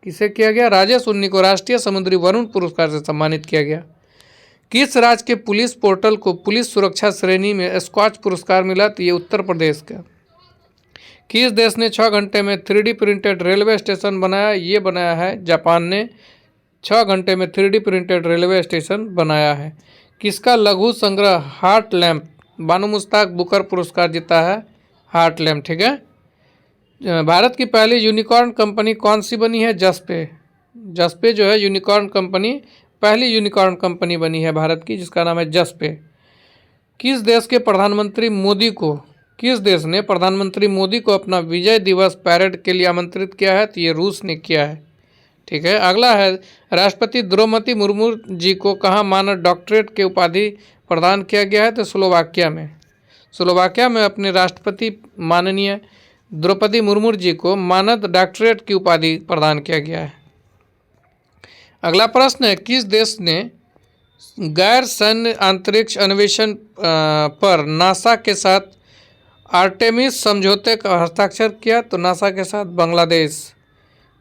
किसे किया गया? राजेश उन्नी को राष्ट्रीय समुद्री वरुण पुरस्कार से सम्मानित किया गया। किस राज्य के पुलिस पोर्टल को पुलिस सुरक्षा श्रेणी में स्कॉच पुरस्कार मिला? तो ये उत्तर प्रदेश का। किस देश ने 6 घंटे में 3D प्रिंटेड रेलवे स्टेशन बनाया? ये बनाया है जापान ने। 6 घंटे में 3D प्रिंटेड रेलवे स्टेशन बनाया है। किसका लघु संग्रह heart lamp Bano Mushtaq Booker पुरस्कार जीता है? हार्ट लैम्प, ठीक है। भारत की पहली यूनिकॉर्न कंपनी कौन सी बनी है? जसपे। जसपे जो है यूनिकॉर्न कंपनी, पहली यूनिकॉर्न कंपनी बनी है भारत की, जिसका नाम है जसपे। किस देश ने प्रधानमंत्री मोदी को अपना विजय दिवस पैरेड के लिए आमंत्रित किया है? तो ये रूस ने किया है, ठीक है। अगला है राष्ट्रपति द्रौपदी मुर्मू जी को कहाँ मानद डॉक्टरेट के उपाधि प्रदान किया गया है? तो स्लोवाकिया में। स्लोवाकिया में अपने राष्ट्रपति माननीय द्रौपदी मुर्मू जी को मानद डॉक्टरेट की उपाधि प्रदान किया गया है। अगला प्रश्न है किस देश ने गैर सैन्य अंतरिक्ष अन्वेषण पर नासा के साथ आर्टेमिस समझौते का हस्ताक्षर किया? तो नासा के साथ बांग्लादेश।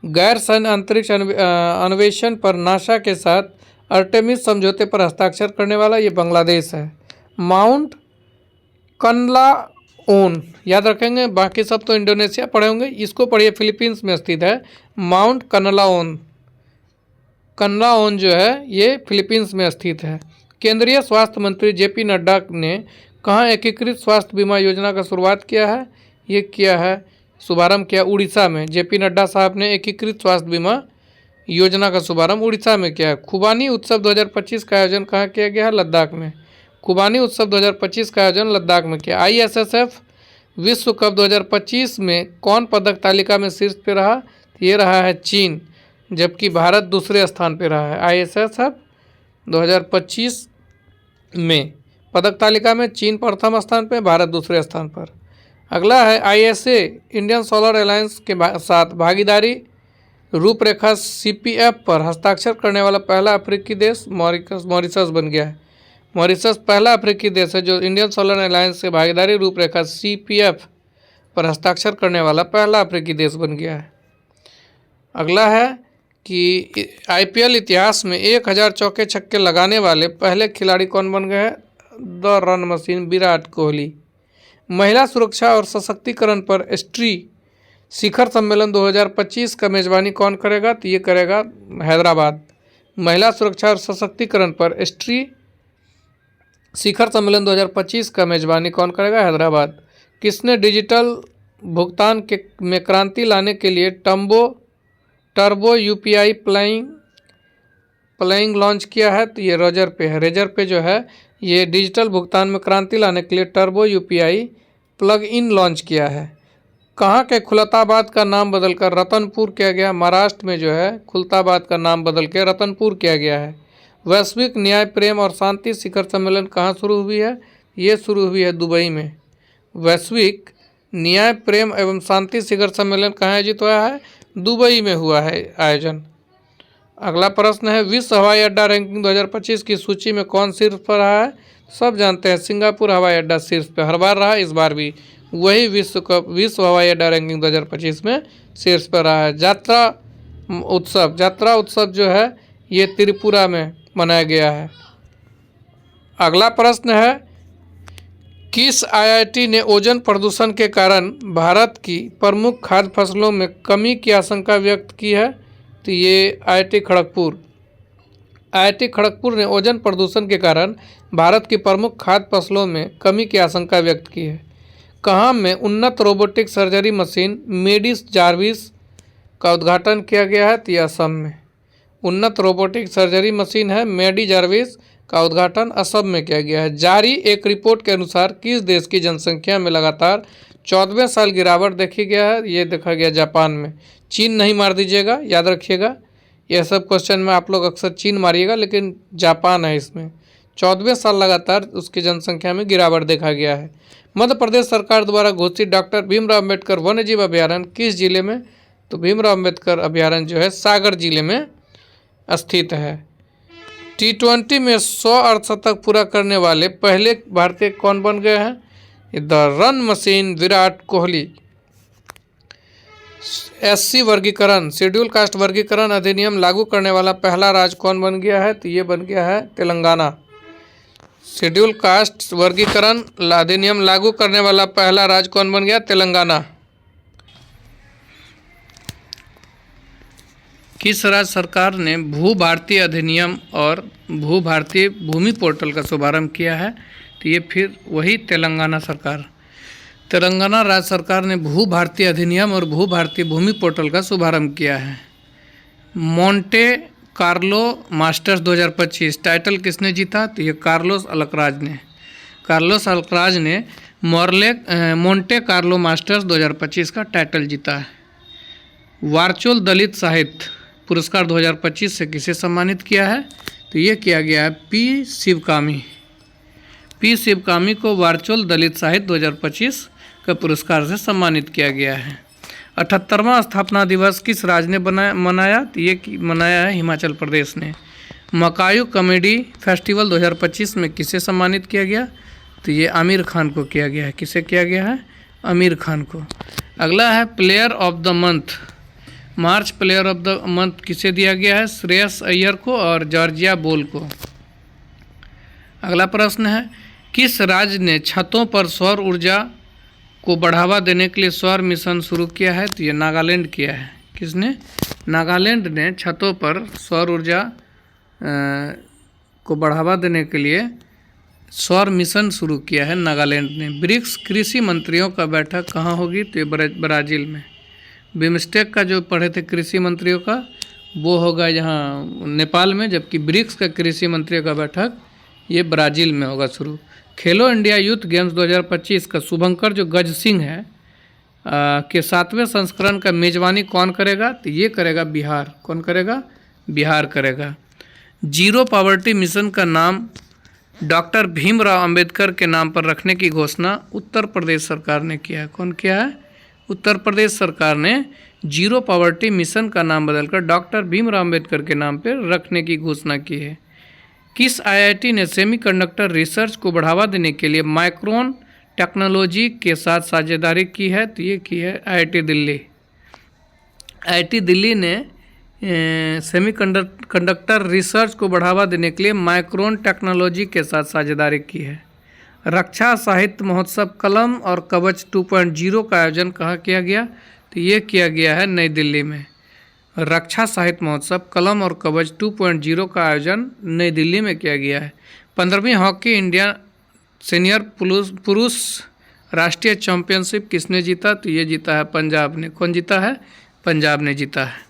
गैर सैन्य अंतरिक्ष अन्वेषण पर नासा के साथ आर्टेमिस समझौते पर हस्ताक्षर करने वाला ये बांग्लादेश है। माउंट कनलाओन, याद रखेंगे, बाकी सब तो इंडोनेशिया पढ़े होंगे, इसको पढ़िए, फिलीपींस में स्थित है माउंट कनलाओन। कनलाओन जो है ये फिलीपींस में स्थित है। केंद्रीय स्वास्थ्य मंत्री JP नड्डा ने कहाँ एकीकृत स्वास्थ्य बीमा योजना का शुरुआत किया है? ये किया है, शुभारंभ किया उड़ीसा में। JP नड्डा साहब ने एकीकृत स्वास्थ्य बीमा योजना का शुभारंभ उड़ीसा में किया है। खुबानी उत्सव 2025 का आयोजन कहाँ किया गया है? लद्दाख में। खुबानी उत्सव 2025 का आयोजन लद्दाख में किया। ISSF विश्व कप 2025 में कौन पदक तालिका में शीर्ष पे रहा? ये रहा है चीन, जबकि भारत दूसरे स्थान पे रहा है। ISSF 2025 में पदक तालिका में चीन प्रथम स्थान पे, भारत दूसरे स्थान पर। अगला है ISA इंडियन सोलर अलायंस के साथ भागीदारी रूपरेखा CPF पर हस्ताक्षर करने वाला पहला अफ्रीकी देश मॉरिशस बन गया है। मॉरिशस पहला अफ्रीकी देश है जो इंडियन सोलर अलायंस से भागीदारी रूपरेखा CPF पर हस्ताक्षर करने वाला पहला अफ्रीकी देश बन गया है। अगला है कि IPL इतिहास में 1000 चौके छक्के लगाने वाले पहले खिलाड़ी कौन बन गए हैं? The run machine Virat Kohli. महिला सुरक्षा और सशक्तिकरण पर स्त्री शिखर सम्मेलन 2025 का मेजबानी कौन करेगा? तो ये करेगा हैदराबाद। महिला सुरक्षा और सशक्तिकरण पर स्त्री शिखर सम्मेलन 2025 का मेजबानी कौन करेगा? हैदराबाद। किसने डिजिटल भुगतान में क्रांति लाने के लिए टर्बो UPI प्लाइंग लॉन्च किया है? तो ये रेजर पे है। रेजर पे जो है ये डिजिटल भुगतान में क्रांति लाने के लिए turbo UPI plug in launch किया है। कहाँ के खुलताबाद का नाम बदलकर रतनपुर किया गया? महाराष्ट्र में जो है खुलताबाद का नाम बदल के रतनपुर किया गया है। वैश्विक न्याय प्रेम और शांति शिखर सम्मेलन कहाँ शुरू हुई है? ये शुरू हुई है दुबई में। वैश्विक न्याय प्रेम एवं शांति शिखर सम्मेलन कहाँ आयोजित हुआ है? दुबई में हुआ है आयोजन। अगला प्रश्न है विश्व हवाई अड्डा रैंकिंग 2025 की सूची में कौन शीर्ष पर रहा है? सब जानते हैं सिंगापुर हवाई अड्डा शीर्ष पर हर बार रहा, इस बार भी वही विश्व हवाई अड्डा रैंकिंग 2025 में शीर्ष पर रहा है। यात्रा उत्सव जो है ये त्रिपुरा में मनाया गया है। अगला प्रश्न है किस IIT ने ओजोन प्रदूषण के कारण भारत की प्रमुख खाद्य फसलों में कमी की आशंका व्यक्त की है? तो ये IIT खड़गपुर। IIT खड़गपुर ने ओजोन प्रदूषण के कारण भारत की प्रमुख खाद्य फसलों में कमी की आशंका व्यक्त की है। कहाँ में उन्नत रोबोटिक सर्जरी मशीन मेडिस जार्विस का उद्घाटन किया गया है? तो असम में उन्नत रोबोटिक सर्जरी मशीन है मेडी जार्विस का उद्घाटन असम में किया गया है। जारी एक रिपोर्ट के अनुसार किस देश की जनसंख्या में लगातार 14वें साल गिरावट देखी गया है? ये देखा गया जापान में। चीन नहीं मार दीजिएगा, याद रखिएगा यह सब क्वेश्चन में आप लोग अक्सर चीन मारिएगा, लेकिन जापान है इसमें। 14वें साल लगातार उसकी जनसंख्या में गिरावट देखा गया है। मध्य प्रदेश सरकार द्वारा घोषित डॉक्टर भीमराव अम्बेडकर वन्यजीव अभयारण्य किस जिले में? तो भीमराव अम्बेडकर अभयारण्य जो है सागर जिले में स्थित है। T20 में 100 अर्धशतक पूरा करने वाले पहले भारतीय कौन बन गए हैं? The run machine Virat Kohli. SC वर्गीकरण शेड्यूल कास्ट वर्गीकरण अधिनियम लागू करने वाला पहला राज्य कौन बन गया है? तो ये बन गया है तेलंगाना। शेड्यूल कास्ट वर्गीकरण अधिनियम लागू करने वाला पहला राज्य कौन बन गया? तेलंगाना। किस राज्य सरकार ने भू भारती अधिनियम और भू भारतीय भूमि पोर्टल का शुभारंभ किया है? तो ये फिर वही तेलंगाना सरकार। तेलंगाना राज्य सरकार ने भू भारतीय अधिनियम और भू भारतीय भूमि पोर्टल का शुभारंभ किया है। मोंटे कार्लो मास्टर्स 2025 टाइटल किसने जीता? तो ये कार्लोस अल्कराज ने। कार्लोस अल्कराज ने मोंटे कार्लो मास्टर्स 2025 का टाइटल जीता है। वारचोल दलित साहित्य पुरस्कार 2025 से किसे सम्मानित किया है? तो ये किया गया है P शिवकामी को वारचोल दलित साहित्य 2025 का पुरस्कार से सम्मानित किया गया है। 78वां स्थापना दिवस किस राज्य ने मनाया? तो ये मनाया है हिमाचल प्रदेश ने। मकायू कॉमेडी फेस्टिवल 2025 में किसे सम्मानित किया गया? तो ये आमिर खान को किया गया है। किसे किया गया है? आमिर खान को। अगला है player of the month. March player of the month किसे दिया गया है? श्रेयस अय्यर को और जॉर्जिया बोल को। अगला प्रश्न है किस राज्य ने छतों पर सौर ऊर्जा को बढ़ावा देने के लिए सौर मिशन शुरू किया है? तो ये नागालैंड किया है। किसने? नागालैंड ने छतों पर सौर ऊर्जा को बढ़ावा देने के लिए सौर मिशन शुरू किया है नागालैंड ने। ब्रिक्स कृषि मंत्रियों का बैठक कहाँ होगी? तो ये ब्राज़ील में। बिमस्टेक का जो पढ़े थे कृषि मंत्रियों का वो होगा यहाँ नेपाल में, जबकि ब्रिक्स का कृषि मंत्रियों का बैठक ये ब्राज़ील में होगा शुरू। खेलो इंडिया यूथ गेम्स 2025 का शुभंकर जो गज सिंह है के 7वें संस्करण का मेजबानी कौन करेगा? तो ये करेगा बिहार। कौन करेगा? बिहार करेगा। जीरो पॉवर्टी मिशन का नाम डॉक्टर भीमराव अंबेडकर के नाम पर रखने की घोषणा उत्तर प्रदेश सरकार ने किया है। कौन किया है? उत्तर प्रदेश सरकार ने जीरो पॉवर्टी मिशन का नाम बदलकर डॉक्टर भीमराव अम्बेडकर के नाम पर रखने की घोषणा की है? किस आईआईटी ने सेमीकंडक्टर रिसर्च को बढ़ावा देने के लिए माइक्रोन टेक्नोलॉजी के साथ साझेदारी की है? तो ये की है आईआईटी दिल्ली। आईआईटी दिल्ली ने सेमीकंडक्टर रिसर्च को बढ़ावा देने के लिए माइक्रोन टेक्नोलॉजी के साथ साझेदारी की है। रक्षा साहित्य महोत्सव कलम और कवच 2.0 का आयोजन कहाँ किया गया? तो ये किया गया है नई दिल्ली में। रक्षा साहित्य महोत्सव कलम और कवच 2.0 का आयोजन नई दिल्ली में किया गया है। 15वीं हॉकी इंडिया सीनियर पुरुष राष्ट्रीय चैंपियनशिप किसने जीता? तो ये जीता है पंजाब ने। कौन जीता है? पंजाब ने जीता है।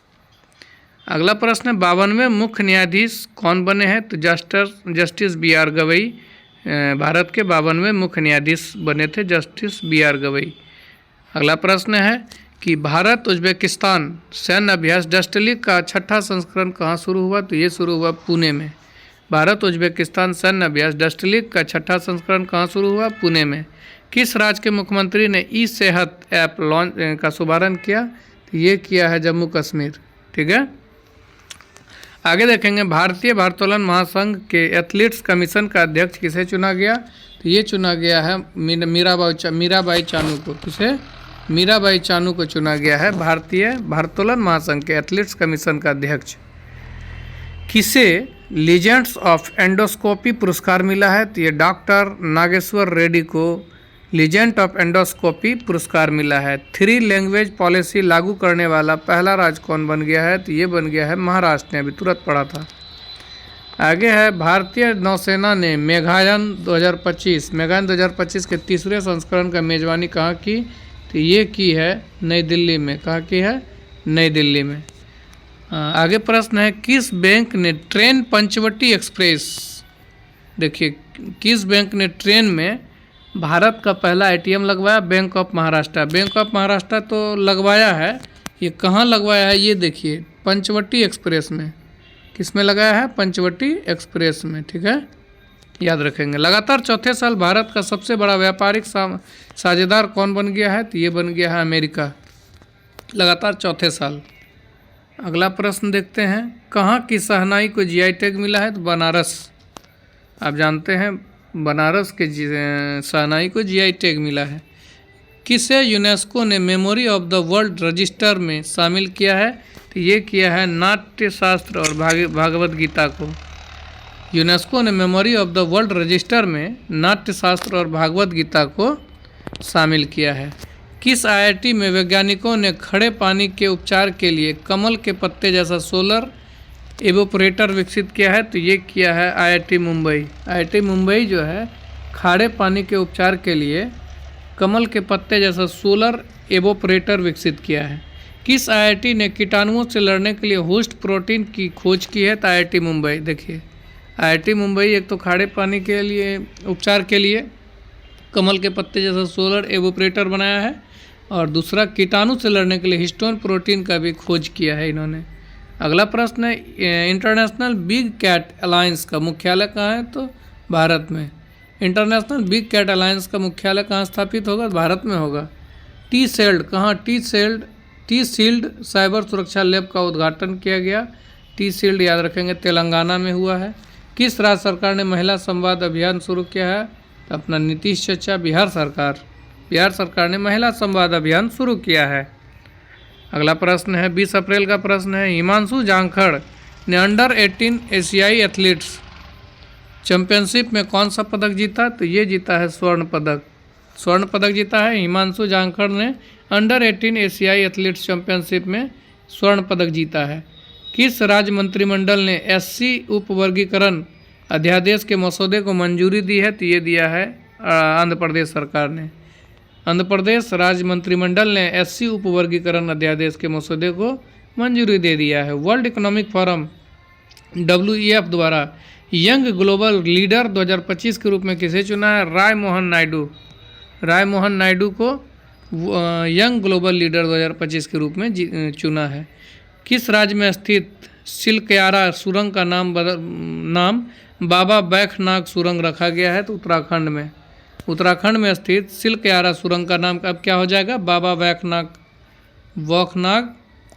अगला प्रश्न है 52वें मुख्य न्यायाधीश कौन बने हैं? तो जस्टिस बी.आर. गवई भारत के 52वें मुख्य न्यायाधीश बने थे जस्टिस बी.आर. गवई। अगला प्रश्न है कि भारत उज्बेकिस्तान सैन्य अभ्यास डस्टलीग का 6ठा संस्करण कहाँ शुरू हुआ? तो ये शुरू हुआ पुणे में। भारत उज्बेकिस्तान सैन्य अभ्यास डस्टलीग का 6ठा संस्करण कहाँ शुरू हुआ? पुणे में। किस राज्य के मुख्यमंत्री ने ई सेहत ऐप लॉन्च का शुभारंभ किया? तो ये किया है जम्मू कश्मीर। ठीक है, आगे देखेंगे भारतीय भारोत्तोलन महासंघ के एथलीट्स कमीशन का अध्यक्ष किसे चुना गया? तो ये चुना गया है मीराबाई चानू को। किसे? मीराबाई चानू को चुना गया है भारतीय भारोत्तोलन महासंघ के एथलीट्स कमीशन का अध्यक्ष। किसे लीजेंड्स ऑफ एंडोस्कोपी पुरस्कार मिला है? तो ये डॉक्टर नागेश्वर रेड्डी को लीजेंड ऑफ एंडोस्कोपी पुरस्कार मिला है। 3 लैंग्वेज पॉलिसी लागू करने वाला पहला राज्य कौन बन गया है? तो ये बन गया है महाराष्ट्र ने, अभी तुरंत पढ़ा था। आगे है भारतीय नौसेना ने मेघायन 2025 के तीसरे संस्करण का मेजबानी कहाँ की? तो ये की है नई दिल्ली में। कहाँ की है? नई दिल्ली में। आगे प्रश्न है किस बैंक ने ट्रेन पंचवटी एक्सप्रेस, देखिए किस बैंक ने ट्रेन में भारत का पहला एटीएम लगवाया? Bank of Maharashtra. Bank of Maharashtra तो लगवाया है, ये कहाँ लगवाया है ये देखिए, पंचवटी एक्सप्रेस में। किस में लगाया है? पंचवटी एक्सप्रेस में। ठीक है, याद रखेंगे। लगातार चौथे साल भारत का सबसे बड़ा व्यापारिक साझेदार कौन बन गया है? तो ये बन गया है अमेरिका, लगातार चौथे साल। अगला प्रश्न देखते हैं कहाँ की शहनाई को जीआई टैग मिला है? तो बनारस। आप जानते हैं बनारस के शहनाई को जीआई टैग मिला है। किसे यूनेस्को ने memory of the world register में शामिल किया है? तो ये किया है नाट्य शास्त्र और भागवत गीता को। यूनेस्को ने memory of the world register में नाट्य शास्त्र और भागवत गीता को शामिल किया है। किस आईआईटी में वैज्ञानिकों ने खड़े पानी के उपचार के लिए कमल के पत्ते जैसा सोलर एवोपरेटर विकसित किया है? तो ये किया है आईआईटी मुंबई। आईआईटी मुंबई जो है खारे पानी के उपचार के लिए कमल के पत्ते जैसा सोलर एवोपरेटर विकसित किया है। किस आईआईटी ने कीटाणुओं से लड़ने के लिए होस्ट प्रोटीन की खोज की है? तो आईआईटी मुंबई। देखिए आईआईटी मुंबई एक तो खारे पानी के लिए उपचार के लिए कमल के पत्ते जैसा सोलर एवोपरेटर बनाया है, और दूसरा कीटाणु से लड़ने के लिए हिस्टोन प्रोटीन का भी खोज किया है इन्होंने। अगला प्रश्न है इंटरनेशनल बिग कैट अलायंस का मुख्यालय कहाँ है? तो भारत में। इंटरनेशनल बिग कैट अलायंस का मुख्यालय कहाँ स्थापित होगा? भारत में होगा। टी सेल्ड कहाँ? टी सील्ड साइबर सुरक्षा लैब का उद्घाटन किया गया। टी सील्ड याद रखेंगे तेलंगाना में हुआ है। किस राज्य सरकार ने महिला संवाद अभियान शुरू किया है? तो अपना नीतीश चाचा बिहार सरकार ने महिला संवाद अभियान शुरू किया है। अगला प्रश्न है 20 अप्रैल का प्रश्न है हिमांशु जांखड़ ने अंडर 18 एशियाई एथलीट्स चैंपियनशिप में कौन सा पदक जीता? तो ये जीता है स्वर्ण पदक जीता है। हिमांशु जांखड़ ने अंडर 18 एशियाई एथलीट्स चैंपियनशिप में स्वर्ण पदक जीता है। किस राज्य मंत्रिमंडल ने एससी उपवर्गीकरण अध्यादेश के मसौदे को मंजूरी दी है? तो ये दिया है आंध्र प्रदेश सरकार ने। आंध्र प्रदेश राज्य मंत्रिमंडल ने एससी उपवर्गीकरण अध्यादेश के मसौदे को मंजूरी दे दिया है। वर्ल्ड इकोनॉमिक फोरम WEF द्वारा यंग ग्लोबल लीडर 2025 के रूप में किसे चुना है? राय मोहन नायडू को यंग ग्लोबल लीडर 2025 के रूप में चुना है। किस राज्य में स्थित सिलकयारा सुरंग का नाम बाबा बैखनाग सुरंग रखा गया है? तो उत्तराखंड में स्थित सिलकयारा सुरंग का नाम अब क्या हो जाएगा? बाबा बैखनाग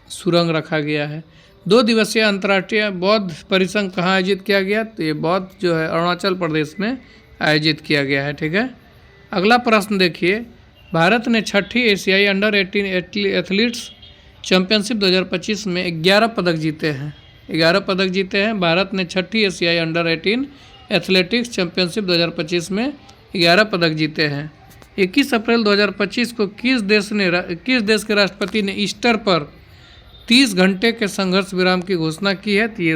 सुरंग रखा गया है। 2 दिवसीय अंतर्राष्ट्रीय बौद्ध परिसंघ कहाँ आयोजित किया गया? तो ये बौद्ध जो है अरुणाचल प्रदेश में आयोजित किया गया है। ठीक है, अगला प्रश्न देखिए, भारत ने 6ठी एशियाई अंडर 18 एथलीट्स चैंपियनशिप 2025 में 11 पदक जीते हैं। 11 पदक जीते हैं। भारत ने 6ठी एशियाई अंडर 18 एथलेटिक्स चैंपियनशिप 2025 में 11 पदक जीते हैं। 21 अप्रैल 2025 को किस देश के राष्ट्रपति ने ईस्टर पर 30 घंटे के संघर्ष विराम की घोषणा की है? तो ये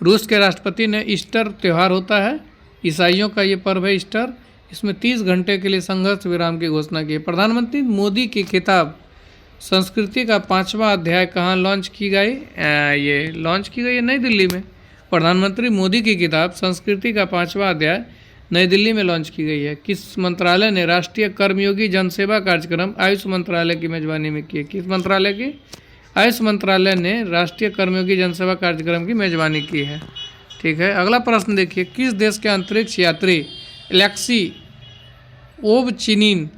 रूस के राष्ट्रपति ने ईस्टर त्यौहार होता है, ईसाइयों का ये पर्व है ईस्टर, इसमें 30 घंटे के लिए संघर्ष विराम की घोषणा की है। प्रधानमंत्री मोदी की किताब संस्कृति का 5वां अध्याय कहाँ लॉन्च की गई? ये लॉन्च की गई है नई दिल्ली में। प्रधानमंत्री मोदी की किताब संस्कृति का 5वां अध्याय नई दिल्ली में लॉन्च की गई है। किस मंत्रालय ने राष्ट्रीय कर्मयोगी जनसेवा कार्यक्रम आयुष मंत्रालय की मेजबानी में की है? किस मंत्रालय की? आयुष मंत्रालय ने राष्ट्रीय कर्मयोगी जनसेवा कार्यक्रम की मेजबानी की है। ठीक है, अगला प्रश्न देखिए, किस देश के अंतरिक्ष यात्री एलेक्सी ओवचिनिन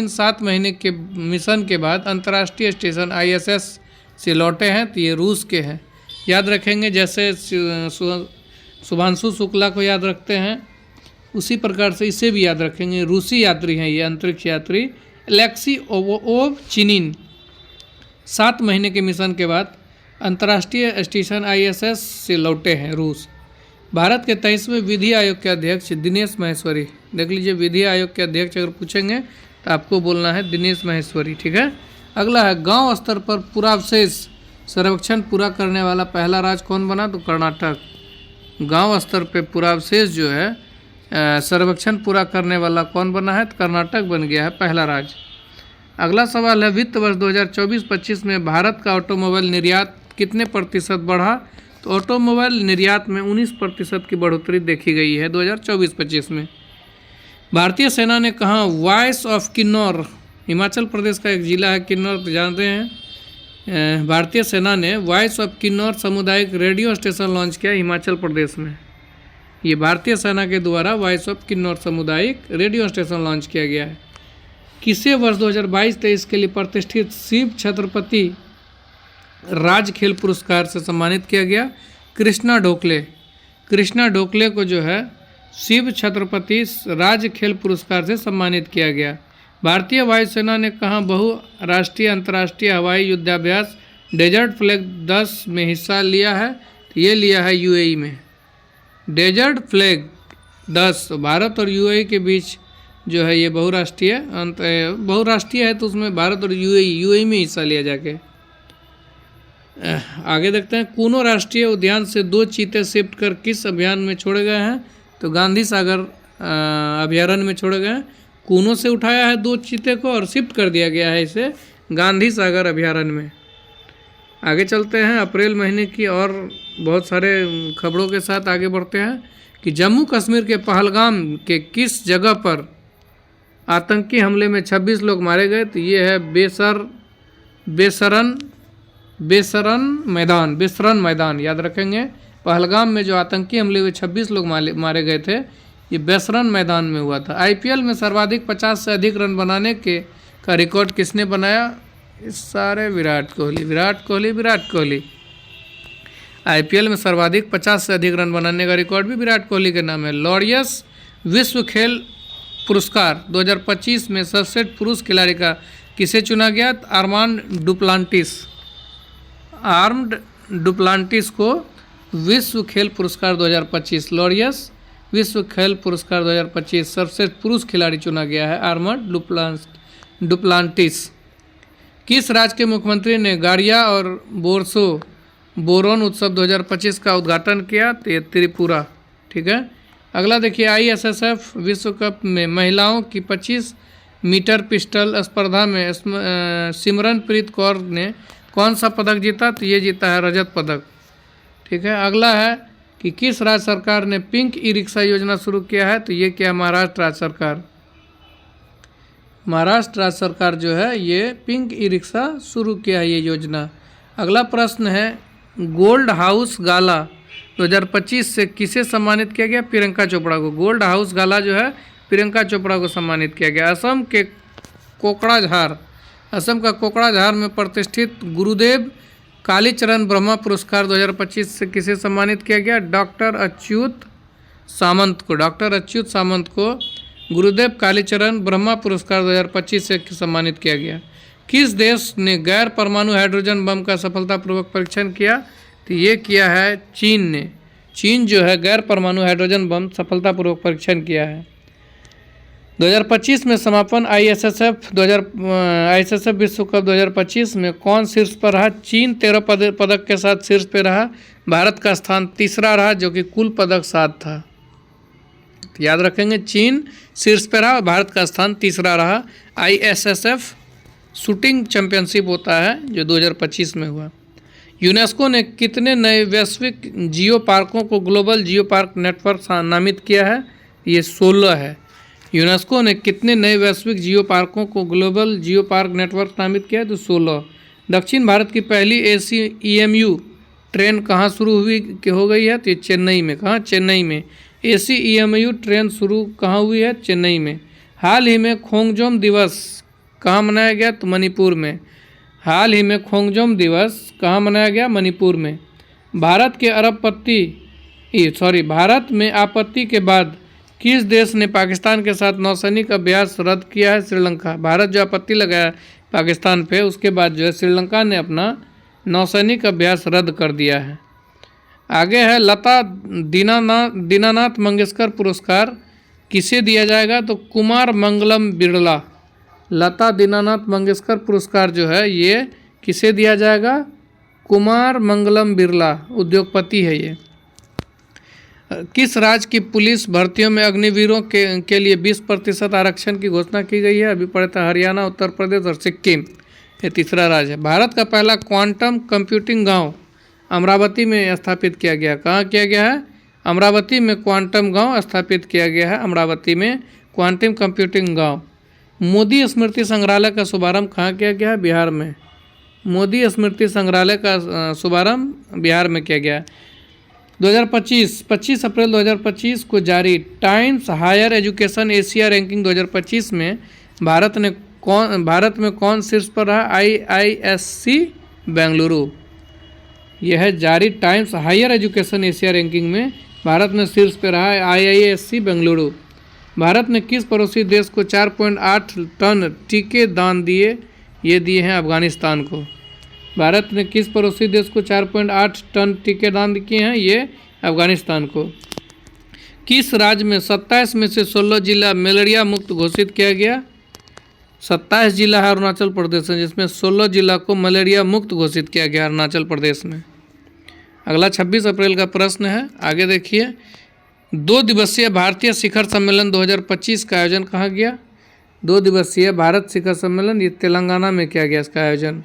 7 महीने के मिशन के बाद अंतर्राष्ट्रीय स्टेशन ISS से लौटे हैं? तो ये रूस के हैं। याद रखेंगे, जैसे शुभांशु शुक्ला को याद रखते हैं उसी प्रकार से इसे भी याद रखेंगे। रूसी यात्री हैं ये अंतरिक्ष यात्री एलेक्सी ओवचिनिन। 7 महीने के मिशन के बाद अंतर्राष्ट्रीय स्टेशन ISS से लौटे हैं रूस। भारत के 23वें विधि आयोग के अध्यक्ष दिनेश माहेश्वरी। देख लीजिए, विधि आयोग के अध्यक्ष अगर पूछेंगे तो आपको बोलना है दिनेश माहेश्वरी। ठीक है, अगला है, गांव स्तर पर पुरावशेष सर्वेक्षण पूरा करने वाला पहला राज्य कौन बना? तो कर्नाटक। गांव स्तर पे पुरावशेष जो है सर्वेक्षण पूरा करने वाला कौन बना है? तो कर्नाटक बन गया है पहला राज्य। अगला सवाल है, वित्त वर्ष 2024-25 में भारत का ऑटोमोबाइल निर्यात कितने प्रतिशत बढ़ा? तो ऑटोमोबाइल निर्यात में 19% की बढ़ोतरी देखी गई है 2024-25 में। भारतीय सेना ने कहा वॉइस ऑफ किन्नौर, हिमाचल प्रदेश का एक जिला है किन्नौर, तो जानते हैं। भारतीय सेना ने वॉइस ऑफ किन्नौर सामुदायिक रेडियो स्टेशन लॉन्च किया हिमाचल प्रदेश में। ये भारतीय सेना के द्वारा वॉइस ऑफ किन्नौर सामुदायिक रेडियो स्टेशन लॉन्च किया गया है। किसे वर्ष 2022-23 के लिए प्रतिष्ठित शिव छत्रपति राज्य खेल पुरस्कार से सम्मानित किया गया? कृष्णा ढोकले को जो है शिव छत्रपति राज्य खेल पुरस्कार से सम्मानित किया गया। भारतीय वायुसेना ने कहाँ बहुराष्ट्रीय अंतर्राष्ट्रीय हवाई युद्धाभ्यास डेजर्ट फ्लैग 10 में हिस्सा लिया है? तो ये लिया है UAE में। डेजर्ट फ्लैग 10 भारत और UAE के बीच जो है ये बहुराष्ट्रीय है, तो उसमें भारत और UAE में हिस्सा लिया जाके। आगे देखते हैं, कूनो राष्ट्रीय उद्यान से 2 चीते शिफ्ट कर किस अभियान में छोड़े गए हैं? तो गांधी सागर अभयारण्य में छोड़े गए हैं। कूनो से उठाया है 2 चीते को और शिफ्ट कर दिया गया है इसे गांधी सागर अभयारण्य में। आगे चलते हैं, अप्रैल महीने की और बहुत सारे खबरों के साथ आगे बढ़ते हैं कि जम्मू कश्मीर के पहलगाम के किस जगह पर आतंकी हमले में 26 लोग मारे गए? तो ये है बेसरन मैदान, याद रखेंगे। पहलगाम में जो आतंकी हमले में 26 लोग मारे गए थे, ये बेसरन मैदान में हुआ था। IPL में सर्वाधिक 50 से अधिक रन बनाने का रिकॉर्ड किसने बनाया? इस सारे विराट कोहली। IPL में सर्वाधिक 50 से अधिक रन बनाने का रिकॉर्ड भी विराट कोहली के नाम है। लॉरियस विश्व खेल पुरस्कार 2025 में सर्वश्रेष्ठ पुरुष खिलाड़ी का किसे चुना गया? आर्म्ड डुप्लांटिस को विश्व खेल पुरस्कार 2025, लॉरियस विश्व खेल पुरस्कार 2025 सर्वश्रेष्ठ पुरुष खिलाड़ी चुना गया है आर्म्ड डुप्लांटिस। किस राज्य के मुख्यमंत्री ने गारिया और बोरोन उत्सव 2025 का उद्घाटन किया? तो त्रिपुरा। ठीक है, अगला देखिए, ISSF विश्व कप में महिलाओं की 25 मीटर पिस्टल स्पर्धा में सिमरनप्रीत कौर ने कौन सा पदक जीता? तो ये जीता है रजत पदक। ठीक है, अगला है कि किस राज्य सरकार ने पिंक ई रिक्शा योजना शुरू किया है? तो ये क्या, महाराष्ट्र राज्य सरकार। महाराष्ट्र राज्य सरकार जो है ये पिंक ई रिक्शा शुरू किया है ये योजना। अगला प्रश्न है, गोल्ड हाउस गाला 2025 से किसे सम्मानित किया गया? प्रियंका चोपड़ा को। गोल्ड हाउस गाला जो है प्रियंका चोपड़ा को सम्मानित किया गया। असम के कोकराझार असम का कोकराझार में प्रतिष्ठित गुरुदेव कालीचरण ब्रह्मा पुरस्कार 2025 से किसे सम्मानित किया गया? डॉक्टर अच्युत सामंत को गुरुदेव कालीचरण ब्रह्मा पुरस्कार 2025 से सम्मानित किया गया। किस देश ने गैर परमाणु हाइड्रोजन बम का सफलतापूर्वक परीक्षण किया? तो ये किया है चीन ने। चीन जो है गैर परमाणु हाइड्रोजन बम सफलतापूर्वक परीक्षण किया है। 2025 में समापन ISSF विश्व कप 2025 में कौन शीर्ष पर रहा? चीन 13 पदक के साथ शीर्ष पर रहा। भारत का स्थान तीसरा रहा जो कि कुल पदक 7 था। तो याद रखेंगे, चीन शीर्ष पर रहा और भारत का स्थान तीसरा रहा। ISSF शूटिंग चैंपियनशिप होता है जो 2025 में हुआ। यूनेस्को ने कितने नए वैश्विक जियो पार्कों को ग्लोबल जियो पार्क नेटवर्क नामित किया है? ये 16 है। यूनेस्को ने कितने नए वैश्विक जियो पार्कों को ग्लोबल जियो पार्क नेटवर्क नामित किया है? तो 16। दक्षिण भारत की पहली AC EMU ट्रेन कहाँ शुरू हो गई है? तो ये चेन्नई में। कहाँ? चेन्नई में। AC EMU ट्रेन शुरू कहाँ हुई है? चेन्नई में। हाल ही में खोंगजोम दिवस कहाँ मनाया गया? तो मणिपुर में। हाल ही में खोंगजोम दिवस कहाँ मनाया गया? मणिपुर में। भारत में आपत्ति के बाद किस देश ने पाकिस्तान के साथ नौसैनिक अभ्यास रद्द किया है? श्रीलंका। भारत जो आपत्ति लगाया पाकिस्तान पे, उसके बाद जो है श्रीलंका ने अपना नौसैनिक अभ्यास रद्द कर दिया है। आगे है लता दीनानाथ मंगेशकर पुरस्कार किसे दिया जाएगा? तो कुमार मंगलम बिरला। लता दीनानाथ मंगेशकर पुरस्कार जो है ये किसे दिया जाएगा? कुमार मंगलम बिरला, उद्योगपति है ये। किस राज्य की पुलिस भर्तियों में अग्निवीरों के लिए 20% आरक्षण की घोषणा की गई है? अभी पढ़े था हरियाणा, उत्तर प्रदेश और सिक्किम। ये तीसरा राज्य है। भारत का पहला क्वांटम कंप्यूटिंग गांव अमरावती में स्थापित किया गया। कहाँ किया गया है? अमरावती में क्वांटम गांव स्थापित किया गया है। अमरावती में क्वांटम कंप्यूटिंग गांव। मोदी स्मृति संग्रहालय का शुभारंभ कहाँ किया गया है? बिहार में। मोदी स्मृति संग्रहालय का शुभारंभ बिहार में किया गया है। 25 अप्रैल 2025 को जारी Times Higher Education Asia ranking 2025 में भारत में कौन शीर्ष पर रहा? IISc बेंगलुरु। यह है जारी Times Higher Education Asia ranking में भारत में शीर्ष पर रहा है IISc बेंगलुरु। भारत ने किस पड़ोसी देश को 4.8 टन टीके दान दिए? ये दिए हैं अफगानिस्तान को। भारत ने किस पड़ोसी देश को 4.8 टन टीके दान किए हैं? ये अफगानिस्तान को। किस राज्य में 27 में से 16 जिला मलेरिया मुक्त घोषित किया गया? 27 जिला है अरुणाचल प्रदेश में, जिसमें 16 जिला को मलेरिया मुक्त घोषित किया गया अरुणाचल प्रदेश में। अगला 26 अप्रैल का प्रश्न है, आगे देखिए। 2 दिवसीय भारतीय शिखर सम्मेलन 2025 का आयोजन कहाँ गया? 2 दिवसीय भारत शिखर सम्मेलन ये तेलंगाना में किया गया। इसका आयोजन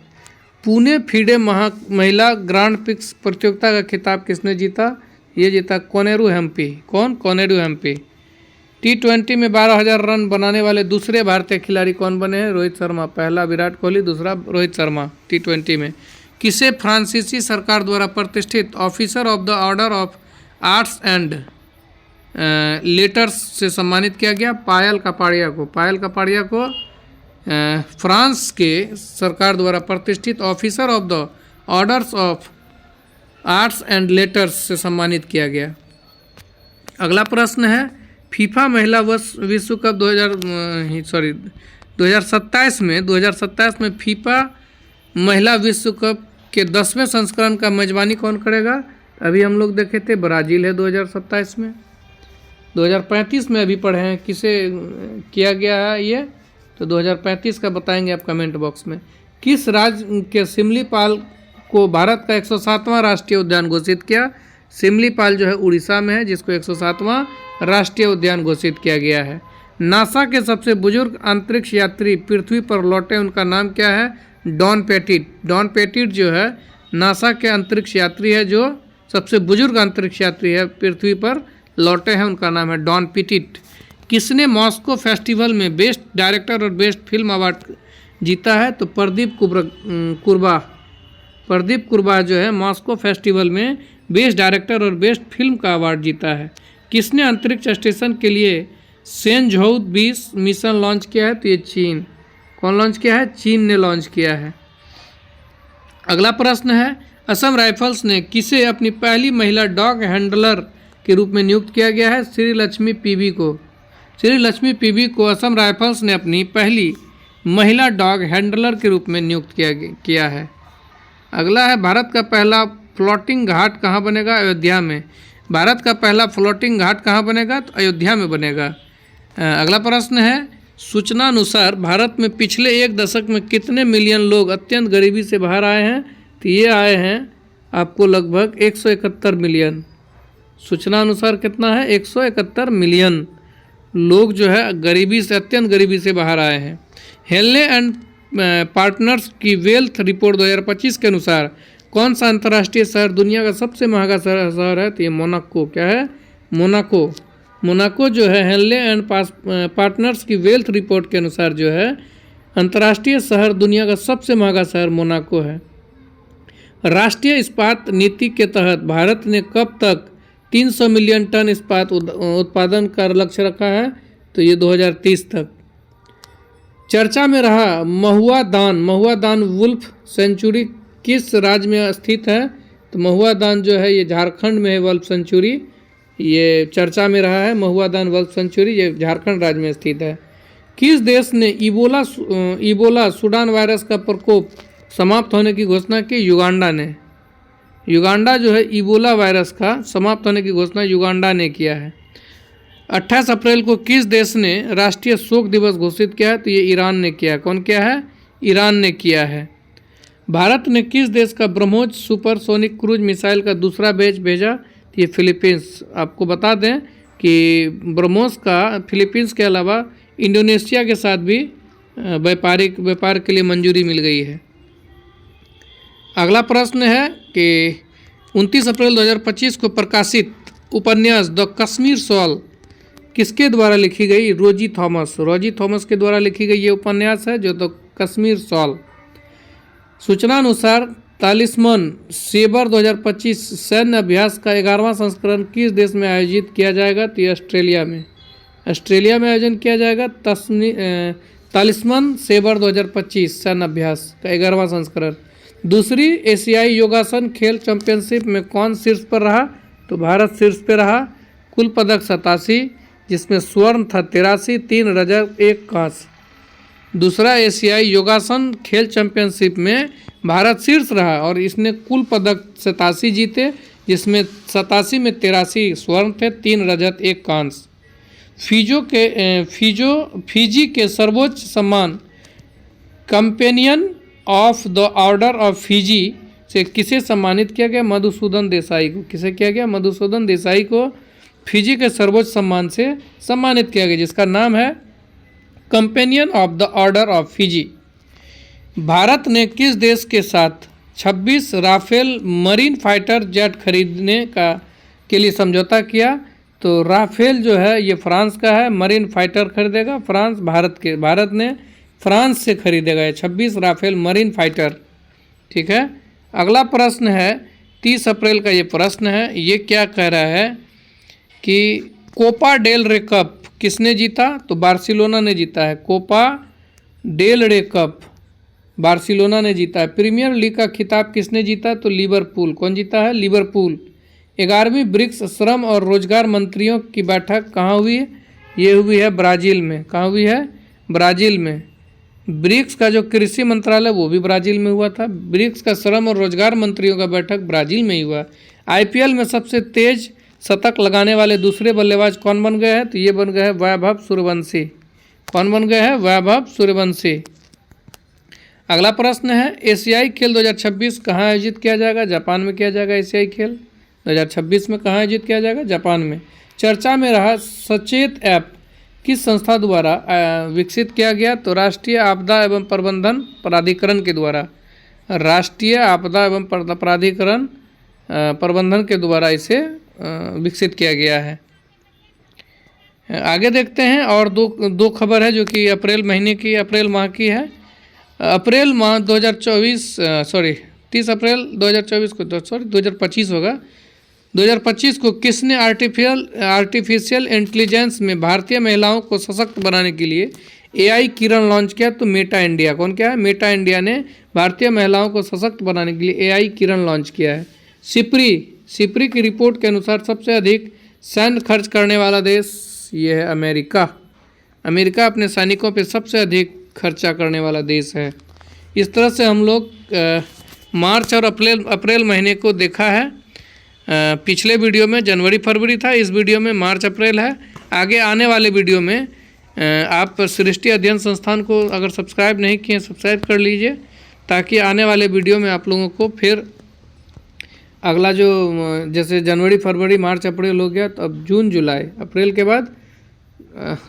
पुणे फीडे महिला ग्रांड पिक्स प्रतियोगिता का खिताब किसने जीता? ये जीता कोनेरू हेम्पी। कौन? कोनेरू हेम्पी। T20 में 12,000 रन बनाने वाले दूसरे भारतीय खिलाड़ी कौन बने हैं? रोहित शर्मा। पहला विराट कोहली, दूसरा रोहित शर्मा। T20 में किसे फ्रांसीसी सरकार द्वारा प्रतिष्ठित officer of the order of arts and letters से सम्मानित किया गया? पायल कपाड़िया को। पायल कपाड़िया को फ्रांस के सरकार द्वारा प्रतिष्ठित officer of the orders of arts and letters से सम्मानित किया गया। अगला प्रश्न है, फीफा महिला विश्व कप 2027 में फीफा महिला विश्व कप के 10वें संस्करण का मेजबानी कौन करेगा? अभी हम लोग देखे थे ब्राज़ील है 2027 में। 2035 में अभी पढ़े हैं किसे किया गया है ये? तो 2035 का बताएंगे आप कमेंट बॉक्स में। किस राज्य के सिमलीपाल को भारत का 107वां राष्ट्रीय उद्यान घोषित किया? सिमलीपाल जो है उड़ीसा में है, जिसको 107वां राष्ट्रीय उद्यान घोषित किया गया है। नासा के सबसे बुजुर्ग अंतरिक्ष यात्री पृथ्वी पर लौटे, उनका नाम क्या है? Don petit. डॉन पेटिट जो है नासा के अंतरिक्ष यात्री है, जो सबसे बुजुर्ग अंतरिक्ष यात्री है, पृथ्वी पर लौटे हैं, उनका नाम है डॉन पेटिट। किसने मॉस्को फेस्टिवल में बेस्ट डायरेक्टर और बेस्ट फिल्म अवार्ड जीता है? तो प्रदीप कुरबा जो है मॉस्को फेस्टिवल में बेस्ट डायरेक्टर और बेस्ट फिल्म का अवार्ड जीता है। किसने अंतरिक्ष स्टेशन के लिए सेनझोउ 20 मिशन लॉन्च किया है? तो ये चीन। कौन लॉन्च किया है? चीन ने लॉन्च किया है। अगला प्रश्न है, असम राइफल्स ने किसे अपनी पहली महिला डॉग हैंडलर के रूप में नियुक्त किया गया है? श्री लक्ष्मी पीबी को। श्री लक्ष्मी पीबी को असम राइफल्स ने अपनी पहली महिला डॉग हैंडलर के रूप में नियुक्त किया है। अगला है, भारत का पहला फ्लोटिंग घाट कहाँ बनेगा? अयोध्या में। भारत का पहला फ्लोटिंग घाट कहाँ बनेगा? तो अयोध्या में बनेगा। अगला प्रश्न है, सूचना अनुसार भारत में पिछले एक दशक में कितने मिलियन लोग अत्यंत गरीबी से बाहर आए हैं? तो ये आए हैं आपको लगभग 171 मिलियन। सूचना अनुसार कितना है? 171 मिलियन लोग जो है गरीबी से, अत्यंत गरीबी से बाहर आए हैं। हेनले एंड पार्टनर्स की वेल्थ रिपोर्ट 2025 के अनुसार कौन सा अंतर्राष्ट्रीय शहर दुनिया का सबसे महंगा शहर है? तो ये मोनाको। क्या है? मोनाको। मोनाको जो है हेनले एंड पार्टनर्स की वेल्थ रिपोर्ट के अनुसार जो है अंतर्राष्ट्रीय शहर दुनिया का सबसे महंगा शहर मोनाको है। राष्ट्रीय इस्पात नीति के तहत भारत ने कब तक 300 मिलियन टन इस्पात उत्पादन का लक्ष्य रखा है? तो ये 2030 तक। चर्चा में रहा महुआ दान वुल्फ सेंचुरी किस राज्य में स्थित है? तो महुआ दान जो है ये झारखंड में है। वुल्फ सेंचुरी ये चर्चा में रहा है। महुआ दान वुल्फ सेंचुरी ये झारखंड राज्य में स्थित है। किस देश ने इबोला सूडान वायरस का प्रकोप समाप्त होने की घोषणा की? युगांडा ने। युगांडा जो है इबोला वायरस का समाप्त होने की घोषणा युगांडा ने किया है। 28 अप्रैल को किस देश ने राष्ट्रीय शोक दिवस घोषित किया है? तो ये ईरान ने किया। कौन किया है? ईरान ने किया है। भारत ने किस देश का ब्रह्मोस सुपरसोनिक क्रूज मिसाइल का दूसरा बैच भेजा? तो ये फिलीपींस। आपको बता दें कि ब्रह्मोस का फिलीपींस के अलावा इंडोनेशिया के साथ भी व्यापार के लिए मंजूरी मिल गई है। अगला प्रश्न है कि 29 अप्रैल 2025 को प्रकाशित उपन्यास द कश्मीर शॉल किसके द्वारा लिखी गई? रोजी थॉमस के द्वारा लिखी गई ये उपन्यास है जो द कश्मीर शॉल। सूचना अनुसार तालिस्मान सेबर 2025 सैन्य अभ्यास का 11वां संस्करण किस देश में आयोजित किया जाएगा? तो ये ऑस्ट्रेलिया में आयोजन किया जाएगा। तालिस्मान सेबर 2025 सैन्य अभ्यास का 11वां संस्करण। दूसरी एशियाई योगासन खेल चैंपियनशिप में कौन शीर्ष पर रहा? तो भारत शीर्ष पर रहा। कुल पदक 87 जिसमें स्वर्ण था 83, 3 रजत 1 कांस्य। दूसरा एशियाई योगासन खेल चैंपियनशिप में भारत शीर्ष रहा और इसने कुल पदक 87 जीते जिसमें 87 में 83 स्वर्ण थे, 3 रजत 1 कांस्य। फिजी के सर्वोच्च सम्मान companion of the order of Fiji से किसे सम्मानित किया गया? मधुसूदन देसाई को। किसे किया गया? मधुसूदन देसाई को फिजी के सर्वोच्च सम्मान से सम्मानित किया गया जिसका नाम है companion of the order of Fiji. Bharat ने किस देश के साथ 26 राफेल मरीन फाइटर जेट खरीदने के लिए समझौता किया? तो राफेल जो है ये फ्रांस का है। मरीन फाइटर खरीदेगा फ्रांस। भारत ने फ्रांस से खरीदेगा ये 26 राफेल मरीन फाइटर। ठीक है। अगला प्रश्न है 30 अप्रैल का ये प्रश्न है। ये क्या कह रहा है कि कोपा डेल रे कप किसने जीता? तो बार्सिलोना ने जीता है। कोपा डेल रे कप बार्सिलोना ने जीता है। प्रीमियर लीग का खिताब किसने जीता? तो लिवरपूल। कौन जीता है? लिवरपूल। 11वीं ब्रिक्स श्रम और रोजगार मंत्रियों की बैठक कहाँ हुई है? ये हुई है ब्राज़ील में। कहाँ हुई है? ब्राज़ील में। ब्रिक्स का जो कृषि मंत्रालय वो भी ब्राज़ील में हुआ था। ब्रिक्स का श्रम और रोजगार मंत्रियों का बैठक ब्राज़ील में ही हुआ। आईपीएल में सबसे तेज शतक लगाने वाले दूसरे बल्लेबाज कौन बन गए हैं? तो ये बन गए हैं वैभव सूर्यवंशी। कौन बन गए हैं? वैभव सूर्यवंशी। अगला प्रश्न है एशियाई खेल 2026 कहाँ आयोजित किया जाएगा? जापान में किया जाएगा। एशियाई खेल 2026 में कहाँ आयोजित किया जाएगा? जापान में। चर्चा में रहा सचेत ऐप किस संस्था द्वारा विकसित किया गया? तो राष्ट्रीय आपदा एवं प्रबंधन प्राधिकरण के द्वारा। राष्ट्रीय आपदा एवं प्राधिकरण प्रबंधन के द्वारा इसे विकसित किया गया है। आगे देखते हैं और दो खबर है जो कि अप्रैल माह की है। अप्रैल माह 30 अप्रैल 2024 को 2025 होगा। 2025 को किसने आर्टिफिशियल इंटेलिजेंस में भारतीय महिलाओं को सशक्त बनाने के लिए AI किरण लॉन्च किया, तो मेटा इंडिया, कौन क्या है, मेटा इंडिया ने भारतीय महिलाओं को सशक्त बनाने के लिए AI किरण लॉन्च किया है। सिप्री की रिपोर्ट के अनुसार सबसे अधिक सैन्य खर्च करने वाला देश ये है अमेरिका। अमेरिका अपने सैनिकों पर सबसे अधिक खर्चा करने वाला देश है। इस तरह से हम लोग मार्च और अप्रैल महीने को देखा है। पिछले वीडियो में जनवरी फरवरी था, इस वीडियो में मार्च अप्रैल है। आगे आने वाले वीडियो में आप सृष्टि अध्ययन संस्थान को अगर सब्सक्राइब नहीं किए सब्सक्राइब कर लीजिए, ताकि आने वाले वीडियो में आप लोगों को फिर अगला जो जैसे जनवरी फरवरी मार्च अप्रैल हो गया, तो अब जून जुलाई अप्रैल के बाद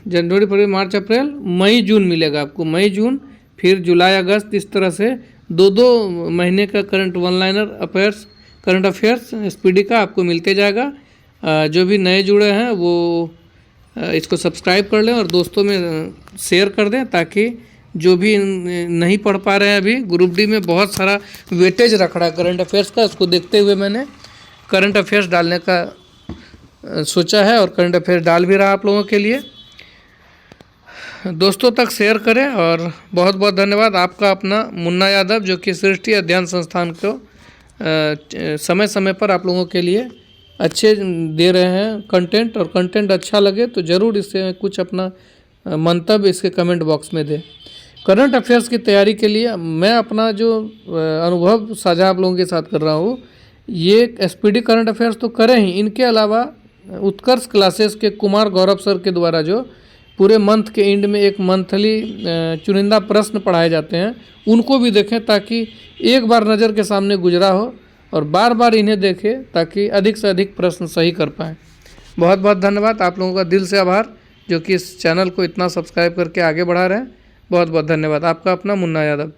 जनवरी फरवरी मार्च अप्रैल मई जून मिलेगा आपको, मई जून फिर जुलाई अगस्त, इस तरह से दो महीने का करंट करंट अफेयर्स स्पीडी का आपको मिलते जाएगा। जो भी नए जुड़े हैं वो इसको सब्सक्राइब कर लें और दोस्तों में शेयर कर दें, ताकि जो भी नहीं पढ़ पा रहे हैं, अभी ग्रुप डी में बहुत सारा वेटेज रख रहा है करंट अफेयर्स का, उसको देखते हुए मैंने करंट अफेयर्स डालने का सोचा है और करंट अफेयर्स डाल भी रहा आप लोगों के लिए। दोस्तों तक शेयर करें और बहुत बहुत धन्यवाद। आपका अपना मुन्ना यादव, जो कि सृष्टि अध्ययन संस्थान को समय समय पर आप लोगों के लिए अच्छे दे रहे हैं कंटेंट, और कंटेंट अच्छा लगे तो ज़रूर इससे कुछ अपना मंतव्य इसके कमेंट बॉक्स में दें। करंट अफेयर्स की तैयारी के लिए मैं अपना जो अनुभव साझा आप लोगों के साथ कर रहा हूँ, ये SPD करंट अफेयर्स तो करें ही, इनके अलावा उत्कर्ष क्लासेस के कुमार गौरव सर के द्वारा जो पूरे मंथ के एंड में एक मंथली चुनिंदा प्रश्न पढ़ाए जाते हैं, उनको भी देखें, ताकि एक बार नज़र के सामने गुजरा हो और बार बार इन्हें देखें, ताकि अधिक से अधिक प्रश्न सही कर पाएँ। बहुत बहुत धन्यवाद, आप लोगों का दिल से आभार जो कि इस चैनल को इतना सब्सक्राइब करके आगे बढ़ा रहे हैं। बहुत बहुत धन्यवाद। आपका अपना मुन्ना यादव।